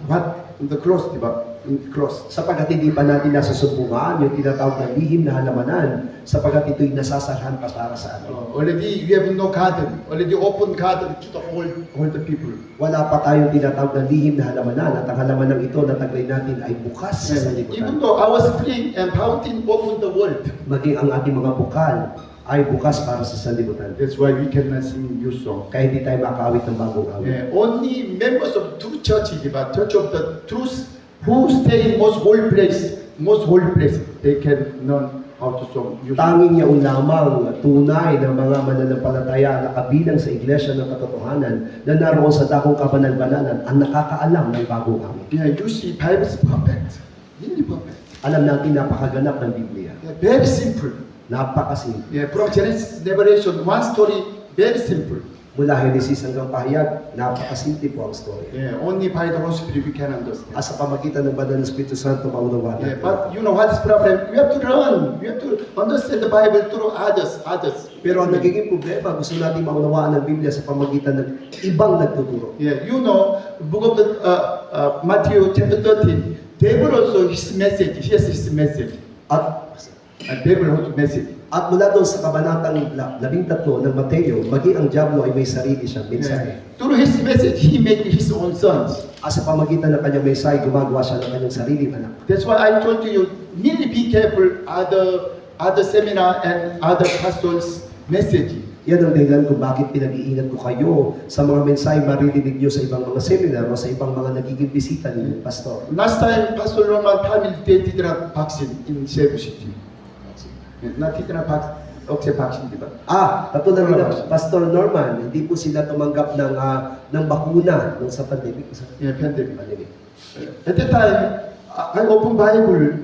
What the cross, diba? In the cross. Sapagkat hindi pa natin nasusubukan yung tinatawag na lihim na halamanan, sapagkat ito'y nasasarhan pa para sa atin. Already we have no garden. Already open garden to the whole the people. Wala pa tayong tinatawag na lihim na halamanan, at ang halamanan ito na taglay natin ay bukas sa Even sanlibutan. though our spring and fountain open the world. Maging ang ating mga bukal ay bukas para sa sanlibutan. That's why we cannot sing new song. Kaya hindi tayo makawit ng bagong awit. Yeah, only members of true church, diba? Church of the truth, who stay in most holy place, they can learn how to song new song. Tanging yaon lamang tunay na mga mananampalataya na kabilang sa iglesia ng katotohanan na naroon sa dakong kabanal-banalan ang nakakaalam ng bagong awit. Yeah, you see, Bible is perfect, really perfect. Alam natin napakaganap ng Biblia. Yeah, very simple. Napakasimple. Yeah, from Genesis to Revelation, one story, very simple. Mula Genesis hanggang Pahayag, napakasimple po ang story. Yeah, only by the Holy Spirit we can understand. At sa pamagitan ng banal na Espiritu Santo, maunawaan Yeah, natin. but you know what is problem? We have to learn. We have to understand the Bible through others. Pero ang nagiging problema, gusto natin maunawaan ang Biblia sa pamagitan ng ibang nagtuturo. Yeah, you know, book of the Matthew chapter 13. Devil also his message. He has his message. At Devil has message. mula doon sa kabanatang 13 ng Mateo, maging ang Diablo ay may sarili siyang mensahe. Yeah. Through his message, he made his own sons. At sa pamagitan ng kanyang mensahe, gumagawa siya ng kanyang sariling anak. That's why I told you, really be careful other seminar and other pastors' message. Yan ang dahilan kung bakit pinag-iingat ko kayo sa mga mensahe maririnig nyo sa ibang mga seminar o sa ibang mga nagiging bisita ninyo, pastor. Last time, Pastor Roman family they did not vaccine in Cebu City. Not did not vaccine, diba? Katulad ng Pastor Norman, hindi po sila tumanggap ng bakuna nung sa pandemic. Yeah, pandemic. At that time, I opened Bible.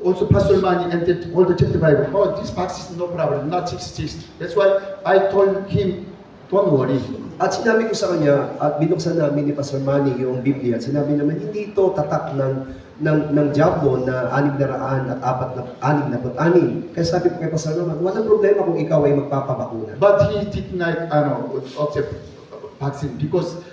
Also, Pastor Manny entered all the chapter Bible. Oh, this vaccine is no problem, not 66. That's why I told him, don't worry. At sinabi ko sa kanya, at binuksan namin ni Pastor Manny yung Biblia, at sinabi naman, hindi ito tatak ng Diablo na 666. Kaya sabi ko kay Pastor Norman, walang problema kung ikaw ay magpapabakuna. But he did not accept vaccine because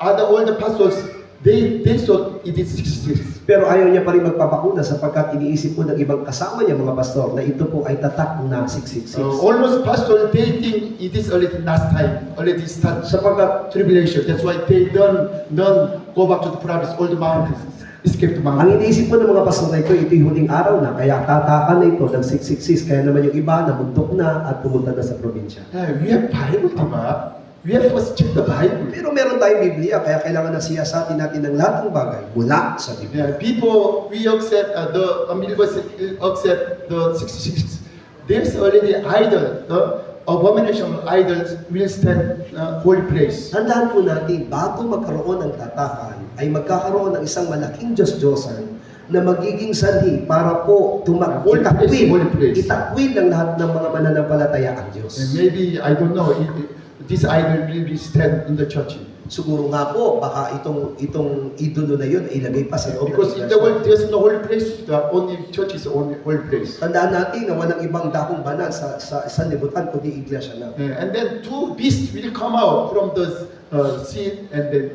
all the pastors, they thought it is 66. Pero ayaw niya pa rin magpapakuna sapagkat iniisip po ng ibang kasama niya mga pastor na ito po ay tatak na 666. Almost pastor, they think it is already last time, already start Sapagkat tribulation. That's why they don't go back to the province, all the mountains. escape to Ang mountain. iniisip po ng mga pastor na ito yung huling araw na, kaya tatakan na ito ng 666, kaya naman yung iba nabundok na at pumunta na sa probinsya. We have Bible, diba? We have to check the Bible. Pero meron tayong Biblia, kaya kailangan na siyasatin natin ng lahat ng bagay mula sa Biblia. People, we accept the unbelievers accept the 66. There's already idol, the abomination of idols will stand holy place. Tandaan po natin, bago magkaroon ng tatakan, ay magkakaroon ng isang malaking Diyos-Diyosan na magiging sanhi para po Holy place. itakwil ng lahat ng mga mananampalataya ang Diyos. And maybe I don't know. This idol will be stand in the church. Siguro nga po, baka itong idolo na yun ay ilagay pa sa loob. Because in the world, there's no holy place. The only church is the only holy place. Tandaan natin na walang ibang dakong banal sa sanlibutan kundi iglesia na. And then two beasts will come out from the sea and then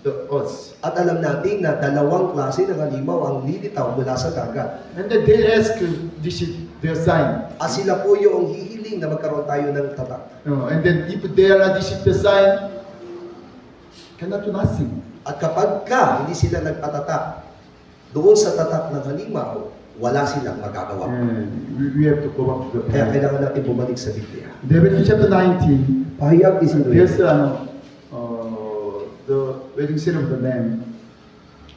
the earth. At alam natin na dalawang klase ng halimaw ang lilitaw mula sa dagat. And then they ask, this is their sign. At sila po yung hihiling na magkaroon tayo ng tatak. And then if they are this is the sign, cannot do nothing. At kapag hindi sila nagpatatak doon sa tatak ng halimaw, wala silang magagawa. We have to go back to the Kaya plan. kailangan natin bumalik sa Biblia. Revelation chapter 19, Pahayag 19. there's the wedding ceremony of the Lamb.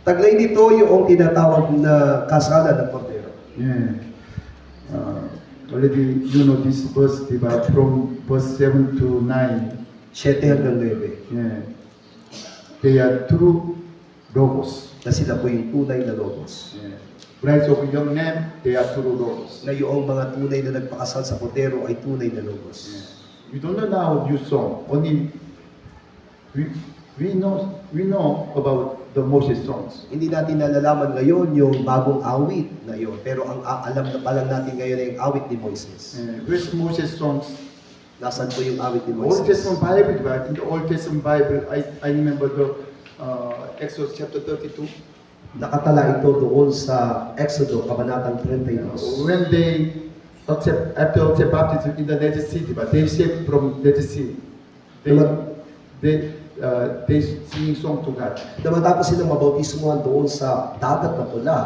Taglay nito yung tinatawag na kasalan ng Kordero. Already you know this verse, diba? From verse 7 to 9. 7 hanggang 9. They are true logos. Na sila po yung tunay na logos. Brides of young men, they are true logos. Na yung mga tunay na nagpakasal sa Kordero ay tunay na logos. We don't know now new song. Only we know about the Moses songs. Hindi natin nalalaman ngayon yung bagong awit na yun. Pero ang alam na palang natin ngayon ay yung awit ni Moises. Where's Moses songs? Nasaan po yung awit ni Old Moises? Testament Bible, right? In the Old Testament Bible, I remember the Exodus chapter 32. Nakatala ito doon sa Exodo, Kabanatang 32. When they after baptism in the Dead Sea, but they escaped from Dead Sea. They sing song to God. Na matapos silang mabautismuhan doon sa dagat na pula,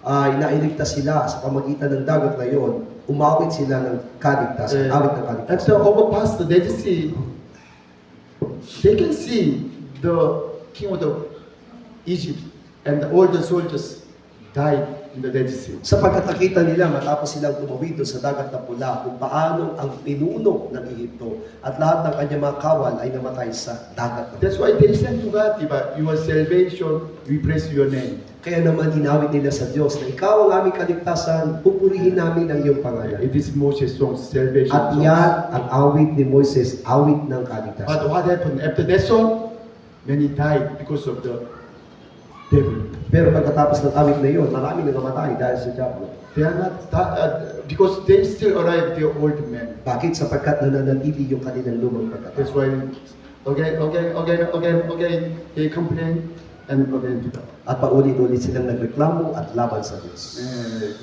ay nailigtas sila sa pamagitan ng dagat na yon, umawit sila ng kaligtasan, awit ng kaligtasan. After overpass the Dead Sea, they can see the king of the Egypt and all the soldiers died in the Dead Sea. Sapagkat nakita nila matapos silang tumawid doon sa dagat na pula kung paano ang pinuno ng Ehipto at lahat ng kanyang mga kawal ay namatay sa dagat na pula. That's why they said to God, diba, your salvation, we praise your name. Kaya naman inawit nila sa Diyos na ikaw ang aming kaligtasan, pupurihin namin ang iyong pangalan. It is Moses' song, salvation At song. yan ang awit ni Moises, awit ng But kaligtasan. what happened after that song? Many died because of the devil. Pero pagkatapos ng awit na yun, marami na namatay dahil sa diablo. They are not because they still arrive their old men. Bakit? Sapagkat nananatili yung kanilang lumang pagkatapos. That's why again they complain and again. At paulit-ulit silang nagreklamo at laban sa Diyos.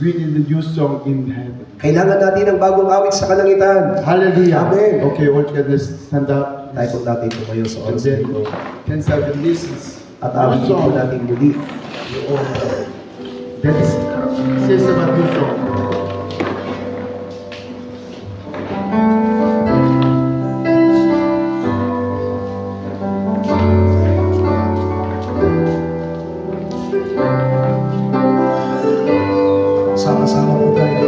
We need a new song in heaven. Kailangan natin ng bagong awit sa kalangitan. Hallelujah. Amen. Okay, all together stand up. Tayo po natin tumayo sa And oras then nito. can serve the listens. At awitin po natin muli yung That is says about new song. sama-sama po tayo.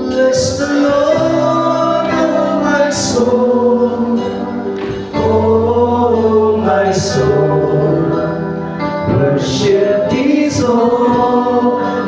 Bless the Lord, oh my soul, oh my soul, worship His holy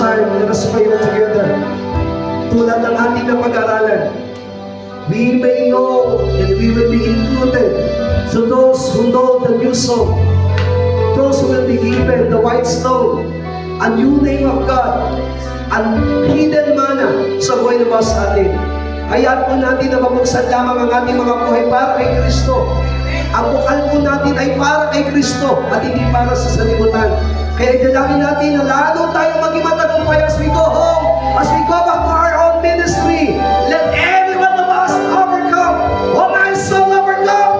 time, let us pray all together. Tulad ng ating na pag-aralan, we may know and we will be included. So those who know the new song, those who will be given the white stone, a new name of God, ang hidden manna sa buhay na ba sa atin. Hayaan po natin na mabuksan lamang ang ating mga buhay para kay Kristo. Ang bukal po natin ay para kay Kristo at hindi para sa sanlibutan. Kaya idalangin natin na lalo tayo maging matagumpay as we go home, as we go back to our own ministry. Let every one of us overcome. Oh my soul, overcome.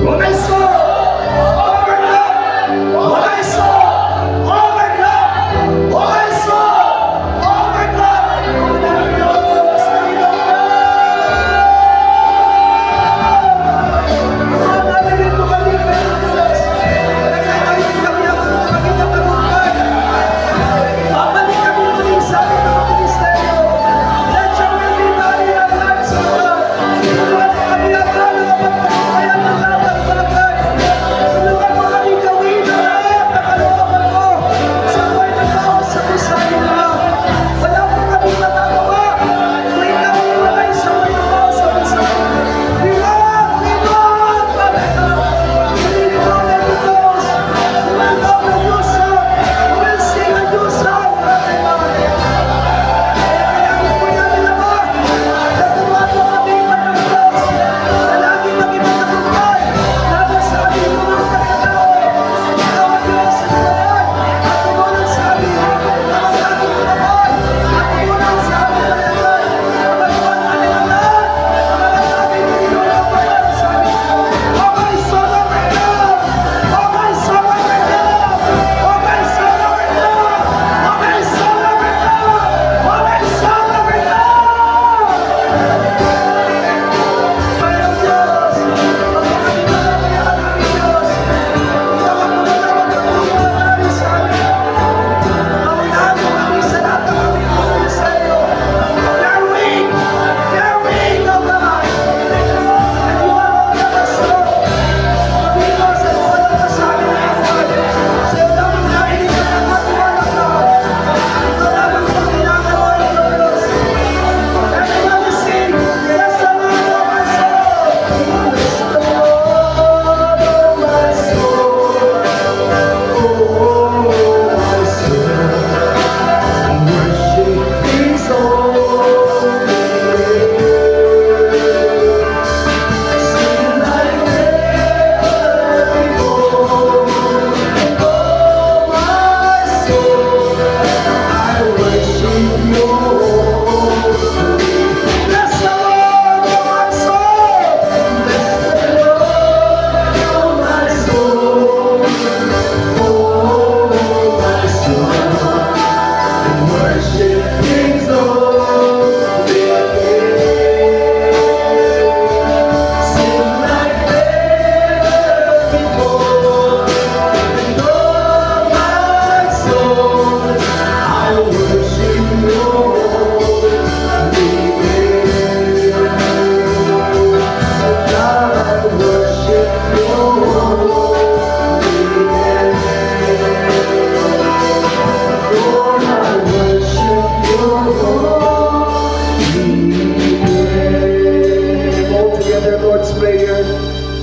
Oh my soul, overcome. Oh my soul, overcome. Oh my soul,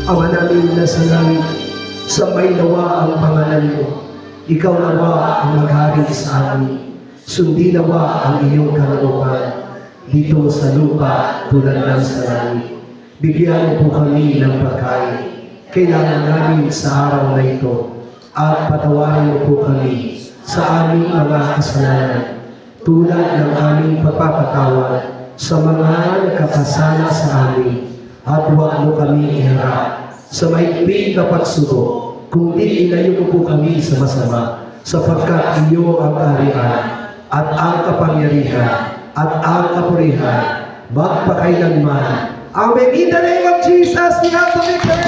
Ama namin na sa langit, samay nawa ang pangalan mo. Ikaw nawa ang maghari sa amin. Sundin nawa ang iyong kalooban dito sa lupa tulad ng sa langit. Bigyan mo po kami ng pagkain kailangan namin sa araw na ito at patawarin mo po kami sa aming mga kasalanan tulad ng aming pagpapatawad sa mga nakakasala sa amin at huwag mo kami iharap sa maigpig na pagsuko, kundi ilayo mo po kami sa masama, sapagkat iyo ang kaharian at ang kapangyarihan at ang kapurihan magpakailanman. Amen. In the name of Jesus, we have the victory.